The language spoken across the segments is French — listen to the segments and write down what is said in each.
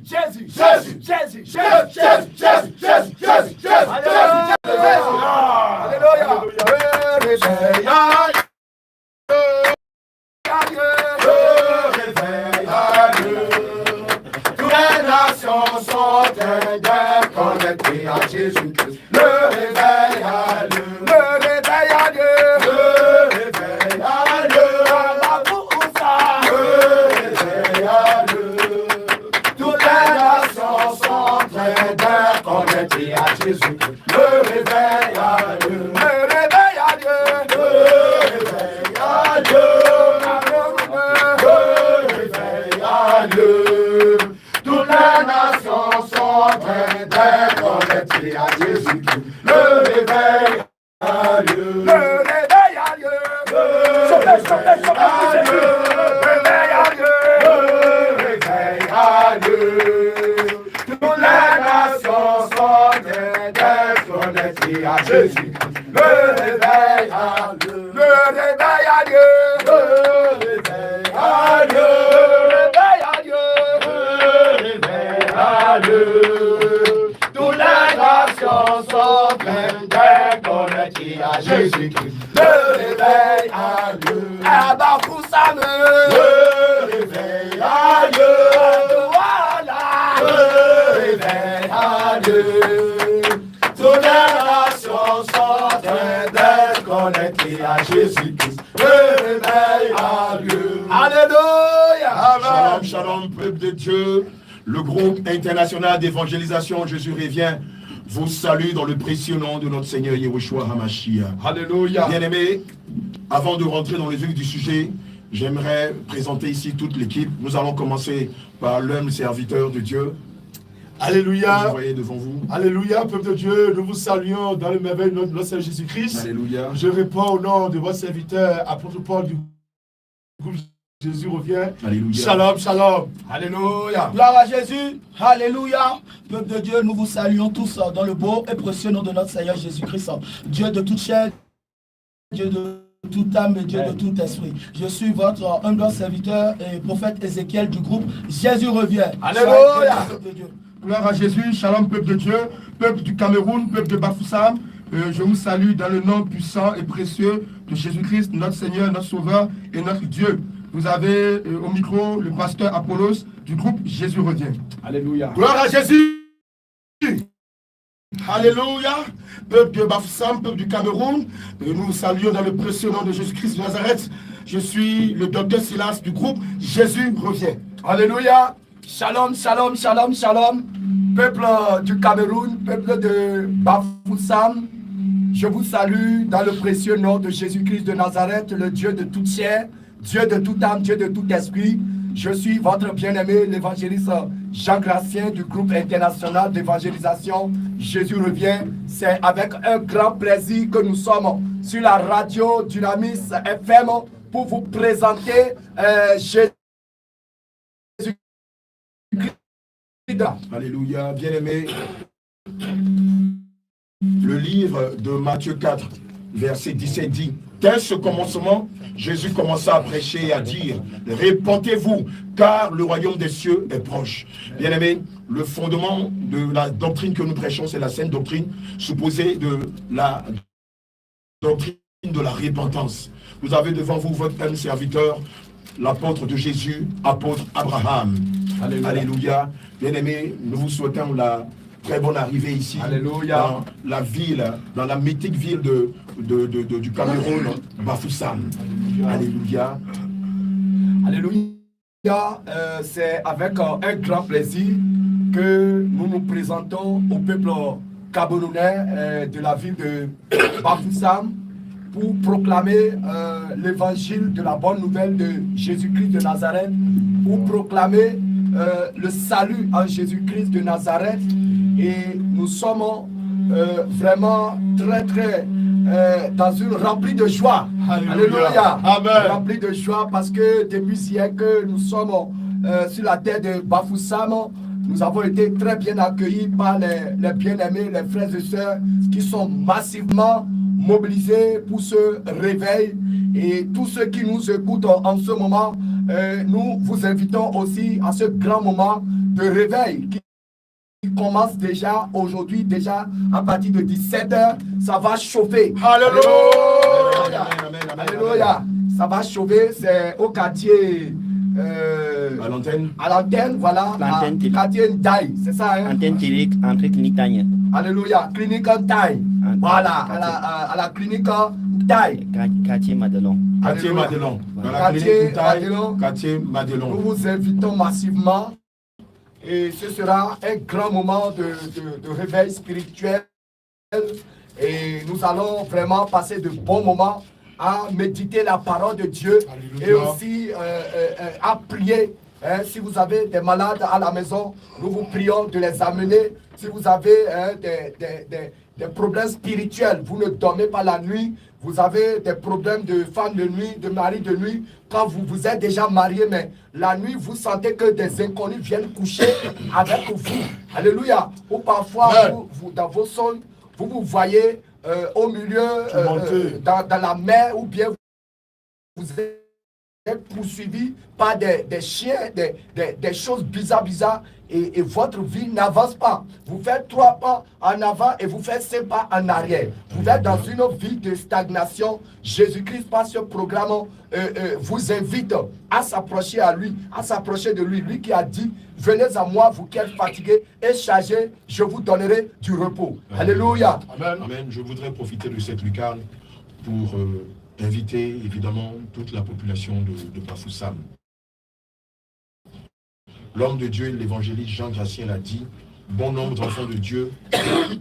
Jésus, Jésus, Jésus, Jésus, Jésus, Jésus, Jésus. Alléluia. Alléluia. Toutes les nations sont connectées à Jésus-Christ. Le réveil à Dieu. Le réveil à Dieu. Le réveil à Dieu. Le réveil à Dieu. Toutes les nations sont connectées à Jésus-Christ. Le réveil à Dieu. Le réveil à Dieu. Le réveil à Dieu. Le réveil à Dieu. Toutes les nations sont connectées à Jésus-Christ. Le réveil à Dieu. Le réveil à Dieu. Le réveil à Dieu. Le réveil à Dieu. Toutes les nations sont connectées à Jésus-Christ. Le réveil à Dieu. Le réveil à Dieu. Le réveil à Dieu. Dieu. Toutes les nations sont connectées à Jésus-Christ. Le réveil à Dieu. Le réveil à Dieu. Le réveil à Dieu. Toutes les nations sont connectées à Jésus-Christ. Le réveil à Dieu. Alléluia. Shalom, shalom, peuple de Dieu. Le groupe international d'évangélisation Jésus revient vous salue dans le précieux nom de notre Seigneur Yahushua HaMashiach. Alléluia. Bien-aimés, avant de rentrer dans le vif du sujet, j'aimerais présenter ici toute l'équipe. Nous allons commencer par l'homme serviteur de Dieu. Alléluia. Vous voyez devant vous. Alléluia, peuple de Dieu. Nous vous saluons dans le merveille de notre Seigneur Jésus-Christ. Alléluia. Je réponds au nom de votre serviteur, apôtre Paul du groupe Jésus revient. Alléluia. Shalom, shalom. Alléluia. Gloire à Jésus. Alléluia. Peuple de Dieu, nous vous saluons tous dans le beau et précieux nom de notre Seigneur Jésus-Christ. Dieu de toute chair, Dieu de toute âme et Dieu de tout esprit. Je suis votre humble serviteur et prophète Ézéchiel du groupe Jésus revient. Alléluia. Gloire à Jésus. Shalom, peuple de Dieu, peuple du Cameroun, peuple de Bafoussam. Je vous salue dans le nom puissant et précieux de Jésus-Christ, notre Seigneur, notre Sauveur et notre Dieu. Vous avez au micro le pasteur Apollos du groupe Jésus revient. Alléluia. Gloire à Jésus. Alléluia. Peuple de Bafoussam, peuple du Cameroun, nous vous saluons dans le précieux nom de Jésus-Christ de Nazareth. Je suis le docteur Silas du groupe Jésus revient. Alléluia. Shalom, shalom, shalom, shalom. Peuple du Cameroun, peuple de Bafoussam, je vous salue dans le précieux nom de Jésus-Christ de Nazareth, le Dieu de toute chair, Dieu de toute âme, Dieu de tout esprit. Je suis votre bien-aimé, l'évangéliste Jean Gracien du groupe international d'évangélisation Jésus revient. C'est avec un grand plaisir que nous sommes sur la radio Dynamis FM pour vous présenter Jésus. Alléluia. Bien-aimés, le livre de Matthieu 4, verset 17 dit: dès ce commencement, Jésus commença à prêcher et à dire: répentez-vous, car le royaume des cieux est proche. Bien-aimés, le fondement de la doctrine que nous prêchons, c'est la sainte doctrine, supposée de la doctrine de la repentance. Vous avez devant vous votre homme serviteur, l'apôtre de Jésus, apôtre Abraham. Alléluia. Alléluia. Bien-aimés, nous vous souhaitons la très bonne arrivée ici. Alléluia. Dans la ville, dans la mythique ville du Cameroun, Bafoussam. Alléluia. Alléluia. C'est avec un grand plaisir que nous nous présentons au peuple camerounais de la ville de Bafoussam pour proclamer l'évangile de la bonne nouvelle de Jésus-Christ de Nazareth, pour proclamer le salut en Jésus-Christ de Nazareth. Et nous sommes vraiment très dans une remplie de joie. Alléluia. Amen. Remplie de joie parce que depuis hier que nous sommes sur la terre de Bafoussam, nous avons été très bien accueillis par les bien-aimés, les frères et sœurs qui sont massivement mobilisés pour ce réveil. Et tous ceux qui nous écoutent en ce moment, nous vous invitons aussi à ce grand moment de réveil qui commence déjà aujourd'hui, déjà à partir de 17h, ça va chauffer. Alléluia. Alléluia. Ça va chauffer, c'est au quartier À l'antenne. à l'antenne, voilà, L'antenne télé. quartier Ndaï, c'est ça, hein? Antenne télé, entrée clinique Tanya. Alléluia, clinique Ndaï. Voilà, à la clinique Ndaï. Quartier Madelon. Quartier Alléluia. Madelon. Dans la Quartier clinique Taille, Madelon. quartier Nous Madelon. vous invitons massivement et ce sera un grand moment de réveil spirituel et nous allons vraiment passer de bons moments à méditer la parole de Dieu et aussi à prier. Hein, si vous avez des malades à la maison, nous vous prions de les amener. Si vous avez des problèmes spirituels, vous ne dormez pas la nuit, vous avez des problèmes de femme de nuit, de mari de nuit, quand vous êtes déjà marié, mais la nuit, vous sentez que des inconnus viennent coucher avec vous. Alléluia. Ou parfois, vous, dans vos songes, vous voyez au milieu, dans la mer, ou bien vous êtes poursuivi par des chiens, des choses bizarres, et votre vie n'avance pas. Vous faites 3 pas en avant et vous faites 5 pas en arrière. Vous êtes dans une vie de stagnation. Jésus-Christ, par ce programme, vous invite à s'approcher à lui, à s'approcher de lui. Lui qui a dit, venez à moi, vous qui êtes fatigués et chargés, je vous donnerai du repos. Alléluia. Amen. Amen. Je voudrais profiter de cette lucarne pour inviter évidemment toute la population de Bafoussam. L'homme de Dieu, l'évangéliste Jean Gratien l'a dit, bon nombre d'enfants de Dieu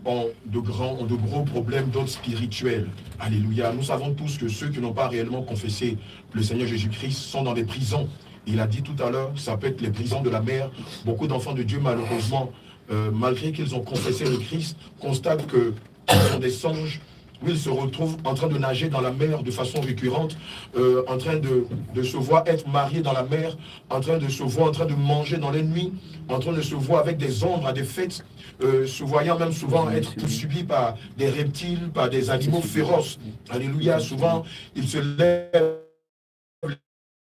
ont de gros problèmes d'ordre spirituel. Alléluia. Nous savons tous que ceux qui n'ont pas réellement confessé le Seigneur Jésus-Christ sont dans des prisons. Il a dit tout à l'heure, ça peut être les prisons de la mer. Beaucoup d'enfants de Dieu, malheureusement, malgré qu'ils ont confessé le Christ, constatent qu'ils sont des songes, où ils se retrouvent en train de nager dans la mer de façon récurrente, en train de se voir être mariés dans la mer, en train de se voir en train de manger dans les nuits, en train de se voir avec des ombres à des fêtes, se voyant même souvent être poursuivis par des reptiles, par des animaux féroces. Alléluia, souvent ils se lèvent.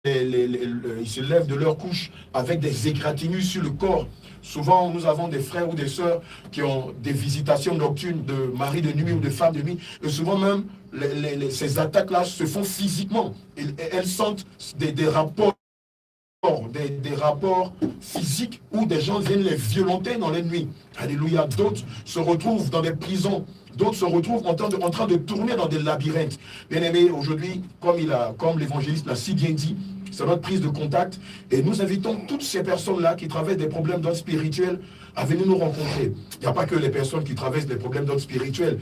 Ils se lèvent de leur couche avec des égratignures sur le corps. Souvent, nous avons des frères ou des sœurs qui ont des visitations nocturnes de maris de nuit ou de femmes de nuit. Et souvent même, ces attaques-là se font physiquement. Elles sentent des rapports. Des rapports physiques où des gens viennent les violenter dans les nuits. Alléluia. D'autres se retrouvent dans des prisons. D'autres se retrouvent en train de tourner dans des labyrinthes. Bien aimés, aujourd'hui, comme l'évangéliste l'a si bien dit, c'est notre prise de contact. Et nous invitons toutes ces personnes-là qui traversent des problèmes d'ordre spirituel à venir nous rencontrer. Il n'y a pas que les personnes qui traversent des problèmes d'ordre spirituel.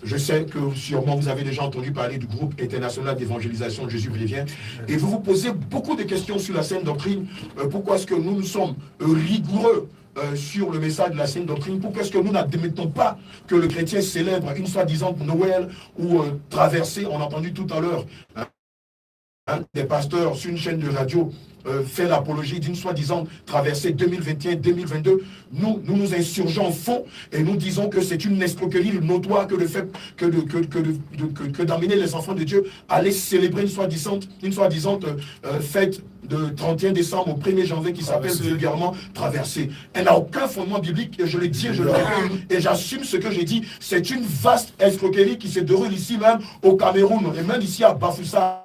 Je sais que sûrement vous avez déjà entendu parler du groupe international d'évangélisation Jésus prévient. Et vous vous posez beaucoup de questions sur la saine doctrine. Pourquoi est-ce que nous sommes rigoureux sur le message de la saine doctrine? Pourquoi est-ce que nous n'admettons pas que le chrétien célèbre une soi-disant Noël ou traversée? On a entendu tout à l'heure des pasteurs sur une chaîne de radio fait l'apologie d'une soi-disant traversée 2021-2022. Nous insurgeons en fond et nous disons que c'est une escroquerie notoire que le fait que d'amener les enfants de Dieu à aller célébrer une soi-disant fête de 31 décembre au 1er janvier qui s'appelle vulgairement traversée. Elle n'a aucun fondement biblique et je le dis et je le répète et j'assume ce que j'ai dit. C'est une vaste escroquerie qui se déroule ici même au Cameroun et même ici à Bafoussam.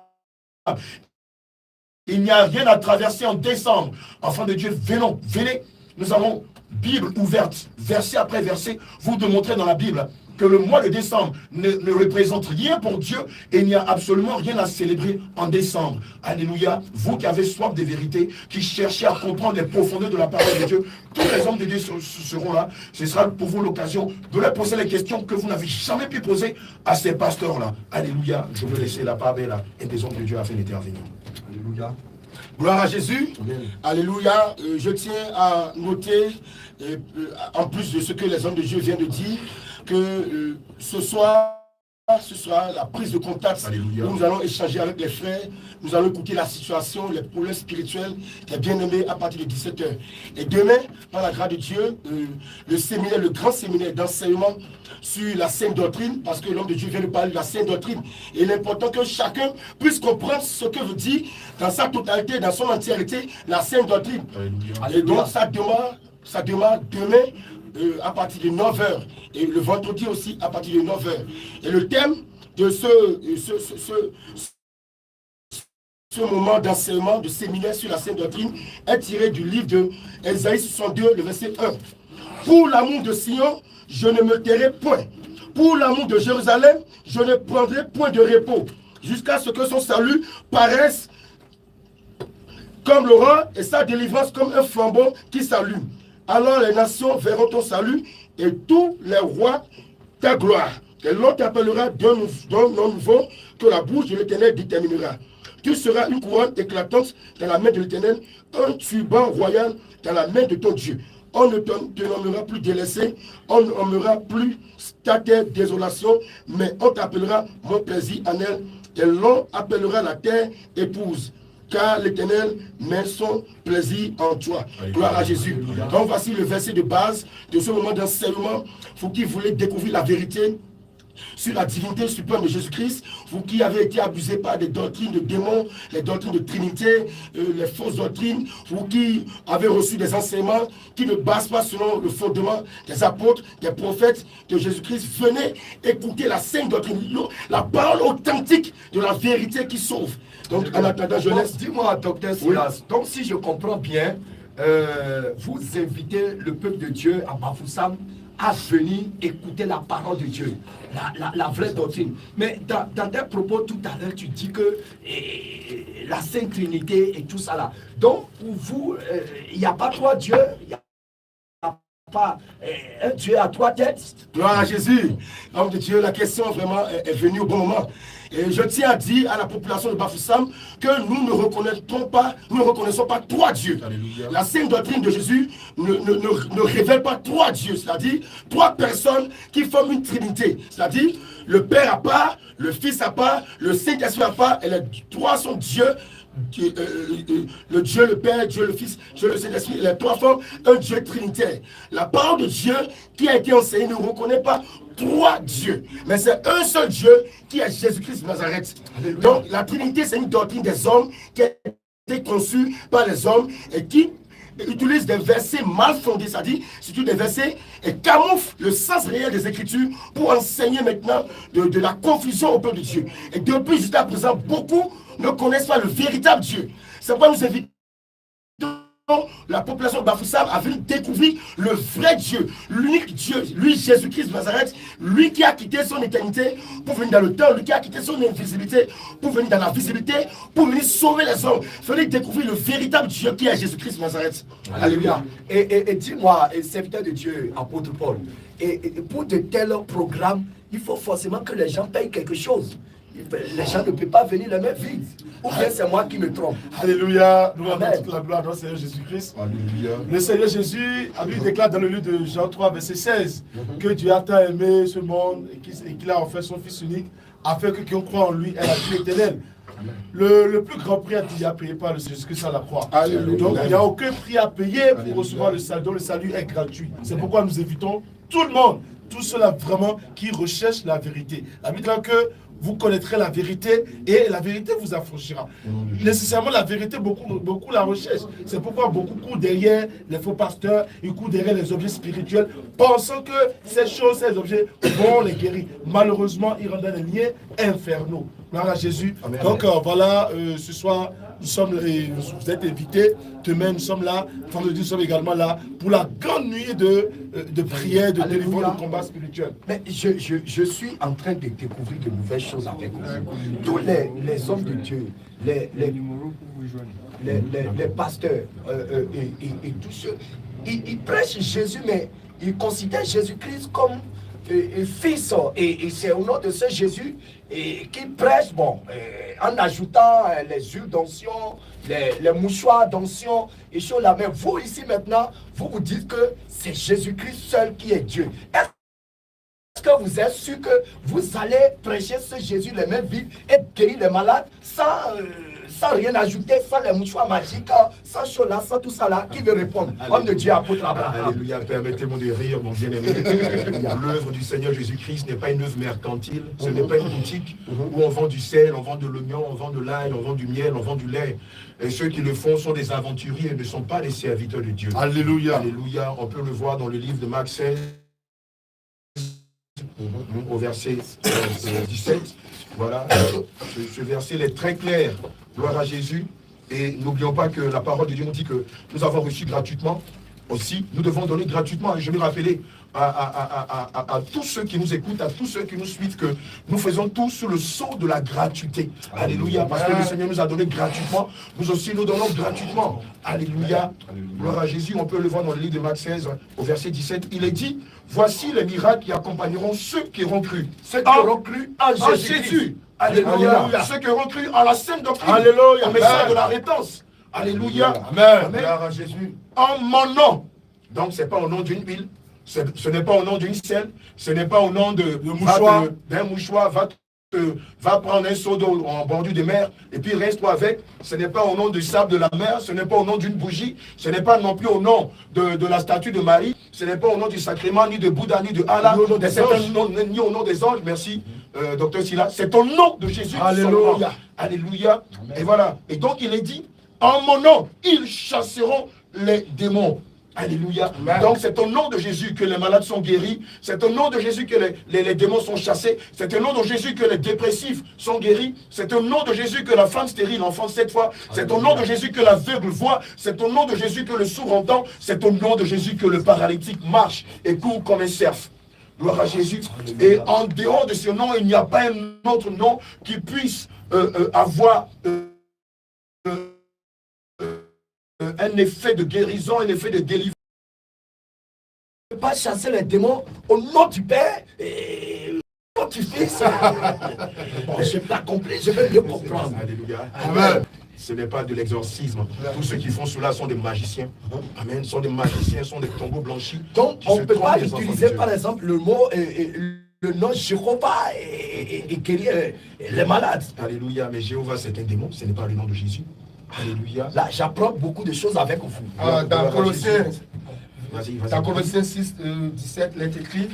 Il n'y a rien à traverser en décembre. Enfants de Dieu, venez. Nous avons Bible ouverte, verset après verset, vous démontrez dans la Bible que le mois de décembre ne représente rien pour Dieu et il n'y a absolument rien à célébrer en décembre. Alléluia. Vous qui avez soif de vérité, qui cherchez à comprendre les profondeurs de la parole de Dieu, tous les hommes de Dieu seront là. Ce sera pour vous l'occasion de leur poser les questions que vous n'avez jamais pu poser à ces pasteurs-là. Alléluia. Je veux laisser la parole là et des hommes de Dieu afin d'intervenir. Alléluia. Gloire à Jésus. Amen. Alléluia. Je tiens à noter, en plus de ce que les hommes de Dieu viennent de dire, que ce sera la prise de contact. Alléluia. Où nous allons échanger avec les frères, nous allons écouter la situation, les problèmes spirituels des bien-aimés à partir de 17h. Et demain, par la grâce de Dieu, le grand séminaire d'enseignement sur la sainte doctrine, parce que l'homme de Dieu vient de parler de la sainte doctrine. Et il est important que chacun puisse comprendre ce que veut dire dans sa totalité, dans son entièreté, la sainte doctrine. Alléluia. Et donc ça demande ça démarre demain à partir de 9h. Et le vendredi aussi à partir de 9h. Et le thème de ce moment d'enseignement, de séminaire sur la Sainte Doctrine est tiré du livre de Ésaïe 62, le verset 1. Pour l'amour de Sion, je ne me tairai point. Pour l'amour de Jérusalem, je ne prendrai point de repos, jusqu'à ce que son salut paraisse comme l'aurore et sa délivrance comme un flambeau qui s'allume. Alors les nations verront ton salut et tous les rois ta gloire. Et l'on t'appellera d'un nom nouveau que la bouche de l'Éternel déterminera. Tu seras une couronne éclatante dans la main de l'Éternel, un turban royal dans la main de ton Dieu. On ne te nommera plus délaissé, on ne nommera plus ta terre désolation, mais on t'appellera mon plaisir en elle, et l'on appellera la terre épouse. Car l'Éternel met son plaisir en toi. Gloire à Jésus. Donc voici le verset de base de ce moment d'enseignement. Vous qui voulez découvrir la vérité sur la divinité suprême de Jésus-Christ, vous qui avez été abusés par des doctrines de démons, les doctrines de Trinité, les fausses doctrines, vous qui avez reçu des enseignements qui ne basent pas selon le fondement des apôtres, des prophètes de Jésus-Christ, venez écouter la sainte doctrine, la parole authentique de la vérité qui sauve. Donc en attendant, je laisse. Dis-moi, docteur Silas, donc si je comprends bien, vous invitez le peuple de Dieu à Bafoussam à venir écouter la parole de Dieu, la vraie doctrine. Mais dans tes propos tout à l'heure, tu dis que la Sainte Trinité et tout ça là. Donc, pour vous, il n'y a pas trois dieux, il n'y a pas un Dieu à trois têtes. Gloire à Jésus. Homme de Dieu, la question vraiment est venue au bon moment. Et je tiens à dire à la population de Bafoussam que nous ne reconnaissons pas trois dieux. Alléluia. La sainte doctrine de Jésus ne révèle pas trois dieux, c'est-à-dire trois personnes qui forment une trinité. C'est-à-dire le Père à part, le Fils à part, le Saint-Esprit à part, et les trois sont Dieu. Le Dieu le Père, Dieu le Fils, Dieu le Saint-Esprit, les trois forment un Dieu trinitaire. La parole de Dieu qui a été enseignée ne reconnaît pas trois dieux, mais c'est un seul Dieu qui est Jésus-Christ de Nazareth. Alléluia. Donc la Trinité, c'est une doctrine des hommes qui a été conçue par les hommes et qui utilise des versets mal fondés, c'est-à-dire c'est des versets et camoufle le sens réel des Écritures pour enseigner maintenant de la confusion au peuple de Dieu. Et depuis jusqu'à présent, beaucoup ne connaissent pas le véritable Dieu. C'est pourquoi nous invitons la population de Bafoussam à venir découvrir le vrai Dieu, l'unique Dieu, lui Jésus-Christ de Nazareth, lui qui a quitté son éternité pour venir dans le temps, lui qui a quitté son invisibilité pour venir dans la visibilité, pour venir sauver les hommes, venir découvrir le véritable Dieu qui est Jésus-Christ de Nazareth. Alléluia. Et dis-moi, serviteur de Dieu, apôtre Paul, et pour de tels programmes, il faut forcément que les gens payent quelque chose. Les gens ne peuvent pas venir les mains vides. Ou bien c'est moi qui me trompe. Alléluia. Nous avons toute la gloire dans le Seigneur Jésus-Christ. Le Seigneur Jésus, la Bible déclare dans le livre de Jean 3, verset 16, que Dieu a tant aimé ce monde et qu'il a offert son Fils unique, afin que qui croit en lui ait la vie éternelle. Le plus grand prix a déjà payé par le Seigneur Jésus-Christ à la croix. Alléluia. Donc il n'y a aucun prix à payer pour recevoir le salut, dont le salut est gratuit. C'est pourquoi nous invitons tout le monde, tous ceux-là vraiment qui recherchent la vérité. La Bible dit que vous connaîtrez la vérité et la vérité vous affranchira. Nécessairement, la vérité, beaucoup la recherchent. C'est pourquoi beaucoup courent derrière les faux pasteurs, ils courent derrière les objets spirituels, pensant que ces choses, ces objets vont les guérir. Malheureusement, ils rendent des liens infernaux. Gloire à Jésus. Amen. Donc voilà, ce soir, nous sommes, vous êtes invités. Demain, nous sommes là. Vendredi, nous sommes également là pour la grande nuit de prière, de délivrance, de combat spirituel. Mais je suis en train de découvrir de nouvelles choses avec vous. Tous les hommes de Dieu, les pasteurs et tous ceux, ils prêchent Jésus, mais ils considèrent Jésus-Christ comme fils. Et c'est au nom de ce Jésus qui prêche, en ajoutant les huiles d'onction, les mouchoirs d'onction et choses là. Mais vous ici maintenant, vous dites que c'est Jésus-Christ seul qui est Dieu. Est-ce que vous êtes sûr que vous allez prêcher ce Jésus les mains vides et guérir les malades sans sans rien ajouter, sans les mouchoirs magiques, sans cela, sans tout ça là, qui veut répondre? Homme de Dieu, apôtre Abraham. Alléluia, permettez-moi de rire, mon bien-aimé. L'œuvre du Seigneur Jésus-Christ n'est pas une œuvre mercantile, ce n'est pas une boutique où on vend du sel, on vend de l'oignon, on vend de l'ail, on vend du miel, on vend du lait. Et ceux qui le font sont des aventuriers et ne sont pas des serviteurs de Dieu. Alléluia. Alléluia, on peut le voir dans le livre de Marc 16, au verset 17. Voilà, ce verset est très clair. Gloire à Jésus. Et n'oublions pas que la parole de Dieu nous dit que nous avons reçu gratuitement aussi. Nous devons donner gratuitement. Je vais rappeler à tous ceux qui nous écoutent, à tous ceux qui nous suivent, que nous faisons tout sous le sceau de la gratuité. Alléluia. Parce que le Seigneur nous a donné gratuitement. Nous aussi nous donnons gratuitement. Alléluia. Gloire à Jésus. On peut le voir dans le livre de Marc 16, au verset 17. Il est dit, voici les miracles qui accompagneront ceux qui auront cru. Ceux qui auront cru en Jésus. Alléluia. Ceux qui auront cru en la sainte doctrine. Alléluia. Au message de la réponse. Alléluia. Amen. Gloire à Jésus. En mon nom. Donc, ce n'est pas au nom d'une huile. Ce n'est pas au nom d'une selle. Ce n'est pas au nom d'un mouchoir. Va prendre un seau d'eau en bordure de mer et puis reste-toi avec. Ce n'est pas au nom du sable de la mer. Ce n'est pas au nom d'une bougie. Ce n'est pas non plus au nom de la statue de Marie. Ce n'est pas au nom du sacrement, ni de Bouddha, ni de Allah. Ni au nom des anges. Merci, docteur Silla. C'est au nom de Jésus. Alléluia. Alléluia. Et voilà. Et donc, il est dit, en mon nom, ils chasseront les démons. Alléluia. Amen. Donc c'est au nom de Jésus que les malades sont guéris. C'est au nom de Jésus que les démons sont chassés. C'est au nom de Jésus que les dépressifs sont guéris. C'est au nom de Jésus que la femme stérile enfante 7 fois. C'est au nom de Jésus que l'aveugle voit. C'est au nom de Jésus que le sourd entend. C'est au nom de Jésus que le paralytique marche et court comme un cerf. Gloire à Jésus. Et en dehors de ce nom, il n'y a pas un autre nom qui puisse avoir un effet de guérison, un effet de délivrance. Ne pas chasser les démons au nom du Père et au nom du Fils. Bon, je n'ai pas compris, je vais mieux comprendre. Alléluia. Amen. Ce n'est pas de l'exorcisme. Tous ceux qui font cela sont des magiciens. Amen. Sont des magiciens, sont des tombeaux blanchis. Donc, qui on se ne peut pas trompent des enfants de utiliser Dieu. par exemple le mot, le nom Jéhovah et guérir les malades. Alléluia. Mais Jéhovah, c'est un démon. Ce n'est pas le nom de Jésus. Alléluia. Là, j'apprends beaucoup de choses avec vous. Dans Colossiens, Vas-y. dans Colossiens 6, 17, il est écrit,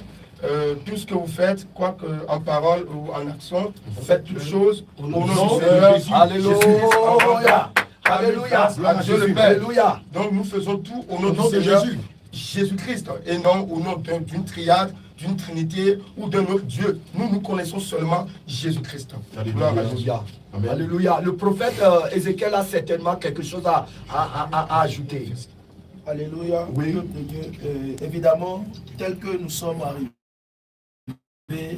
tout ce que vous faites, quoi qu'en parole ou en action, vous faites toutes choses au nom du Seigneur. Alléluia. Alléluia. Gloire à Dieu le Père. Alléluia. Donc nous faisons tout au nom Au nom du de Seigneur Jésus. Jésus-Christ et non au nom d'une triade, d'une trinité ou d'un autre Dieu. Nous connaissons seulement Jésus-Christ. Gloire à Jésus. Alléluia. Amen. Alléluia. Le prophète Ézéchiel a certainement quelque chose à ajouter. Alléluia. Oui. Peuple de Dieu. Évidemment, tel que nous sommes arrivés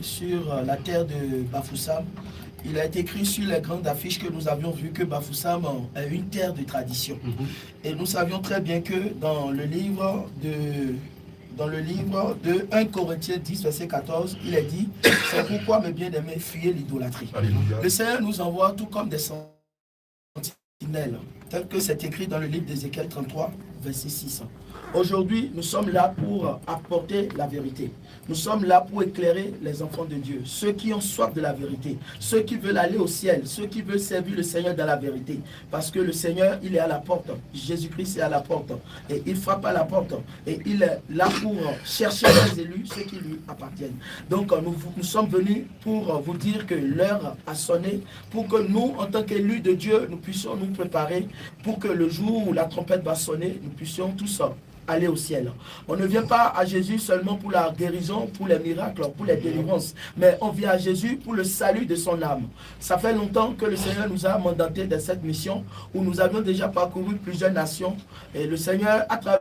sur la terre de Bafoussam, il a été écrit sur les grandes affiches que nous avions vues que Bafoussam est une terre de tradition. Et nous savions très bien que dans le livre de 1 Corinthiens 10, verset 14, il est dit, c'est pourquoi mes bien-aimés, fuyez l'idolâtrie. Alléluia. Le Seigneur nous envoie tout comme des sentinelles, tel que c'est écrit dans le livre d'Ézéchiel 33, verset 6. Aujourd'hui, nous sommes là pour apporter la vérité. Nous sommes là pour éclairer les enfants de Dieu, ceux qui ont soif de la vérité, ceux qui veulent aller au ciel, ceux qui veulent servir le Seigneur dans la vérité. Parce que le Seigneur, il est à la porte. Jésus-Christ est à la porte. Et il frappe à la porte. Et il est là pour chercher les élus, ceux qui lui appartiennent. Donc, nous sommes venus pour vous dire que l'heure a sonné, pour que nous, en tant qu'élus de Dieu, nous puissions nous préparer pour que le jour où la trompette va sonner, nous puissions tous aller au ciel. On ne vient pas à Jésus seulement pour la guérison, pour les miracles, pour les délivrances, mais on vient à Jésus pour le salut de son âme. Ça fait longtemps que le Seigneur nous a mandaté dans cette mission où nous avions déjà parcouru plusieurs nations et le Seigneur, à travers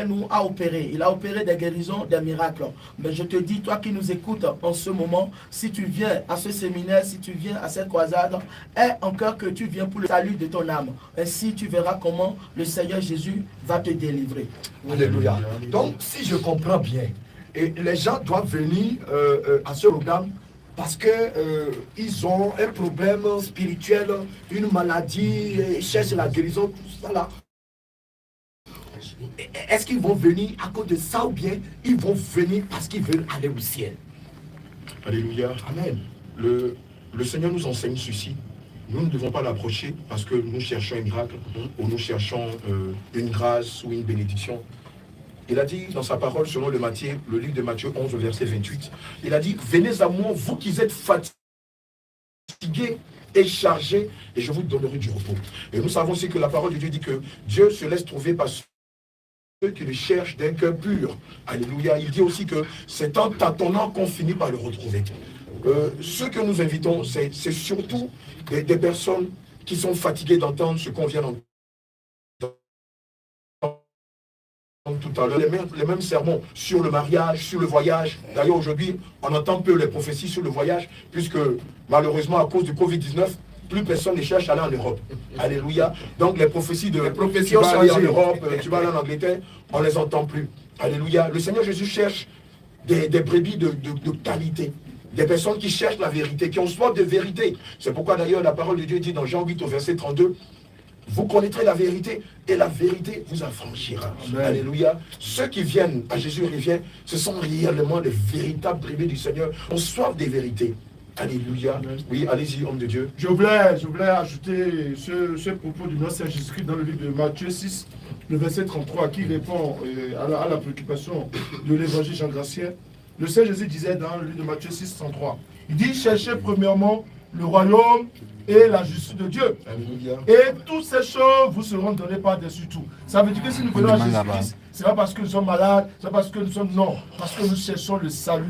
nous, a opéré. Il a opéré des guérisons, des miracles. Mais je te dis, toi qui nous écoutes en ce moment, si tu viens à ce séminaire, si tu viens à cette croisade, aie en cœur que tu viens pour le salut de ton âme. Ainsi, tu verras comment le Seigneur Jésus va te délivrer. Alléluia. Donc, si je comprends bien, et les gens doivent venir à ce programme parce qu'ils ont un problème spirituel, une maladie, ils cherchent la guérison, tout ça là. Est-ce qu'ils vont venir à cause de ça ou bien ils vont venir parce qu'ils veulent aller au ciel? Alléluia. Amen. Le Seigneur nous enseigne ceci. nous ne devons pas l'approcher parce que nous cherchons un miracle ou nous cherchons une grâce ou une bénédiction. Il a dit dans sa parole, selon le livre de Matthieu 11, verset 28, il a dit, venez à moi, vous qui êtes fatigués et chargés, et je vous donnerai du repos. Et nous savons aussi que la parole de Dieu dit que Dieu se laisse trouver par ceux qui le cherchent d'un cœur pur. Alléluia. Il dit aussi que c'est en tâtonnant qu'on finit par le retrouver. Ce que nous invitons, c'est surtout des personnes qui sont fatiguées d'entendre ce qu'on vient d'entendre tout à l'heure, les mêmes sermons sur le mariage, sur le voyage. D'ailleurs, aujourd'hui, on entend peu les prophéties sur le voyage, puisque malheureusement, à cause du Covid-19, plus personne ne cherche à aller en Europe. Alléluia. Donc les prophéties tu vas aller en Europe, tu vas aller en Angleterre, on ne les entend plus. Alléluia. Le Seigneur Jésus cherche des brebis de qualité. Des personnes qui cherchent la vérité, qui ont soif de vérité. C'est pourquoi d'ailleurs la parole de Dieu dit dans Jean 8 au verset 32, vous connaîtrez la vérité et la vérité vous affranchira. Amen. Alléluia. Ceux qui viennent à Jésus revient, ce sont réellement les véritables brebis du Seigneur. On soif des vérités. Alléluia. Amen. Oui, allez-y, homme de Dieu. Je voulais ajouter ce propos du Seigneur Jésus-Christ dans le livre de Matthieu 6, le verset 33, qui répond à la préoccupation de l'évangile Jean Gratien. Le Seigneur Jésus disait dans le livre de Matthieu 6, 33, il dit, cherchez premièrement le royaume et la justice de Dieu. Alléluia. Et toutes ces choses vous seront données par-dessus tout. Ça veut dire que si nous venons à Jésus-Christ, ce n'est pas parce que nous sommes malades, ce n'est pas parce que nous sommes... Non, parce que nous cherchons le salut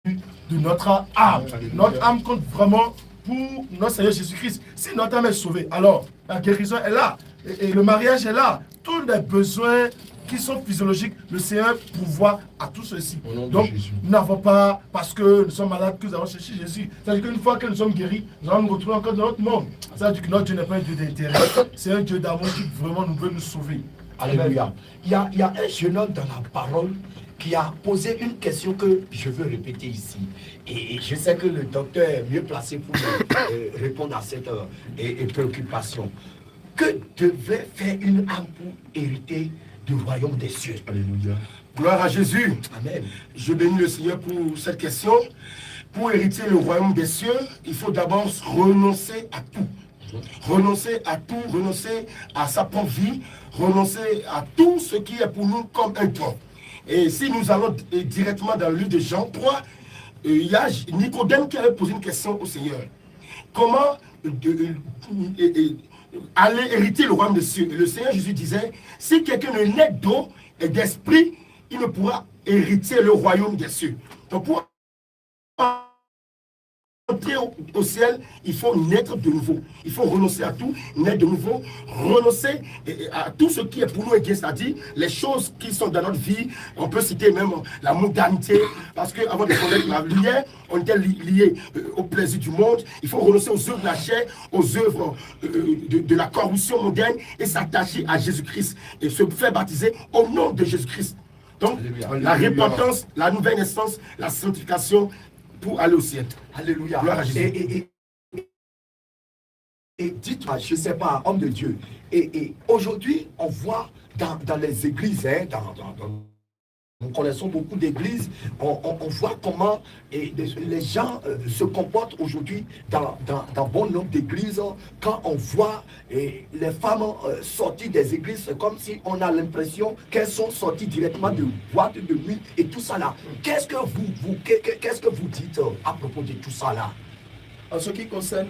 de notre âme. Alléluia. Notre âme compte vraiment pour notre Seigneur Jésus-Christ. Si notre âme est sauvée, alors la guérison est là. Et le mariage est là. Tous les besoins qui sont physiologiques, le Seigneur pourvoit à tout ceci. Donc, nous n'avons pas, parce que nous sommes malades, que nous avons cherché Jésus. C'est-à-dire qu'une fois que nous sommes guéris, nous allons nous retrouver encore dans notre monde. C'est-à-dire que notre Dieu n'est pas un Dieu d'intérêt. C'est un Dieu d'amour qui vraiment nous veut nous sauver. Alléluia. Il y a un jeune homme dans la parole qui a posé une question que je veux répéter ici. Et je sais que le docteur est mieux placé pour répondre à cette préoccupation. Que devait faire une âme pour hériter du royaume des cieux? Alléluia. Gloire à Jésus. Amen. Je bénis le Seigneur pour cette question. Pour hériter le royaume des cieux, il faut d'abord renoncer à tout. Renoncer à tout, renoncer à sa propre vie, renoncer à tout ce qui est pour nous comme un tronc. Et si nous allons directement dans le livre de Jean 3, il y a Nicodème qui avait posé une question au Seigneur. Comment aller hériter le royaume des cieux? Et le Seigneur Jésus disait, si quelqu'un ne naît d'eau et d'esprit, il ne pourra hériter le royaume des cieux. Donc pour entrer au ciel, il faut naître de nouveau. Il faut renoncer à tout, naître de nouveau, renoncer à tout ce qui est pour nous égoïste, c'est-à-dire les choses qui sont dans notre vie. On peut citer même la mondanité, parce qu'avant de connaître la lumière, on était lié au plaisir du monde. Il faut renoncer aux œuvres de la chair, aux œuvres de la corruption mondaine et s'attacher à Jésus-Christ et se faire baptiser au nom de Jésus-Christ. Donc, la repentance, la nouvelle naissance, la sanctification, pour aller au ciel. Alléluia. Et dites-moi, je ne sais pas, homme de Dieu, et aujourd'hui, on voit dans les églises, nous connaissons beaucoup d'églises, on voit comment les gens se comportent aujourd'hui dans bon nombre d'églises. Quand on voit les femmes sorties des églises, c'est comme si on a l'impression qu'elles sont sorties directement de boîtes de nuit et tout ça là. Qu'est-ce que vous dites à propos de tout ça là? En ce qui concerne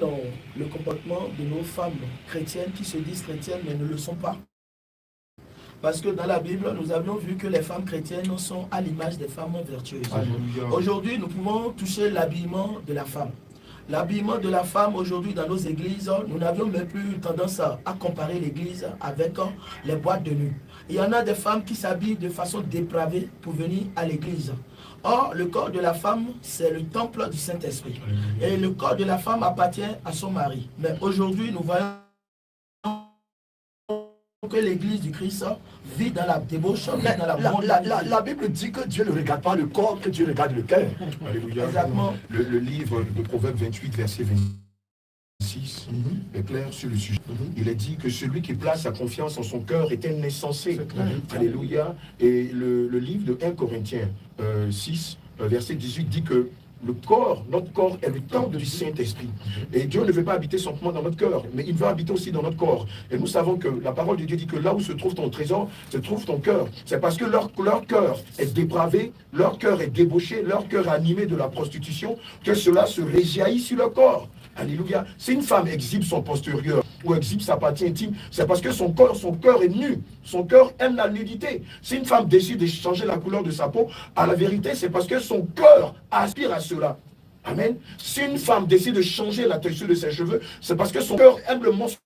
le comportement de nos femmes chrétiennes qui se disent chrétiennes mais ne le sont pas. Parce que dans la Bible, nous avions vu que les femmes chrétiennes sont à l'image des femmes vertueuses. Aujourd'hui, nous pouvons toucher l'habillement de la femme. L'habillement de la femme aujourd'hui dans nos églises, nous n'avions même plus tendance à comparer l'église avec les boîtes de nuit. Il y en a des femmes qui s'habillent de façon dépravée pour venir à l'église. Or, le corps de la femme, c'est le temple du Saint-Esprit. Et le corps de la femme appartient à son mari. Mais aujourd'hui, nous voyons que l'église du Christ vit dans la débauche, dans la Bible dit que Dieu ne regarde pas le corps, que Dieu regarde le cœur. Alléluia. Exactement. Le livre de Proverbes 28, verset 26 est clair sur le sujet. Il est dit que celui qui place sa confiance en son cœur est un insensé. Alléluia. Et le livre de 1 Corinthiens 6, verset 18 dit que le corps, notre corps est le temple du Saint-Esprit. Et Dieu ne veut pas habiter simplement dans notre cœur, mais il veut habiter aussi dans notre corps. Et nous savons que la parole de Dieu dit que là où se trouve ton trésor, se trouve ton cœur. C'est parce que leur cœur est dépravé, leur cœur est débauché, leur cœur est animé de la prostitution, que cela se réjaillit sur le corps. Alléluia. Si une femme exhibe son postérieur ou exhibe sa partie intime, c'est parce que son cœur est nu. Son cœur aime la nudité. Si une femme décide de changer la couleur de sa peau, à la vérité, c'est parce que son cœur aspire à cela. Amen. Si une femme décide de changer la texture de ses cheveux, c'est parce que son cœur aime le mensonge.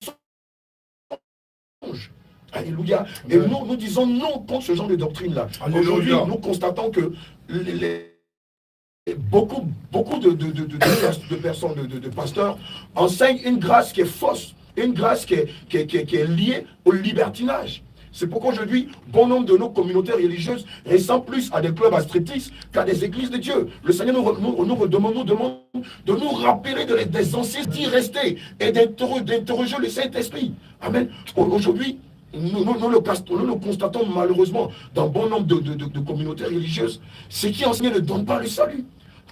Alléluia. Et nous disons non contre ce genre de doctrine-là. Aujourd'hui, nous constatons que beaucoup de personnes, de pasteurs, enseignent une grâce qui est fausse, une grâce qui est liée au libertinage. C'est pourquoi aujourd'hui, bon nombre de nos communautés religieuses ressemblent plus à des clubs à striptease qu'à des églises de Dieu. Le Seigneur nous demande de nous rappeler des anciens d'y rester et d'interroger le Saint-Esprit. Amen. Aujourd'hui, nous le constatons malheureusement dans bon nombre de communautés religieuses. Ceux qui enseignent ne donnent pas le salut.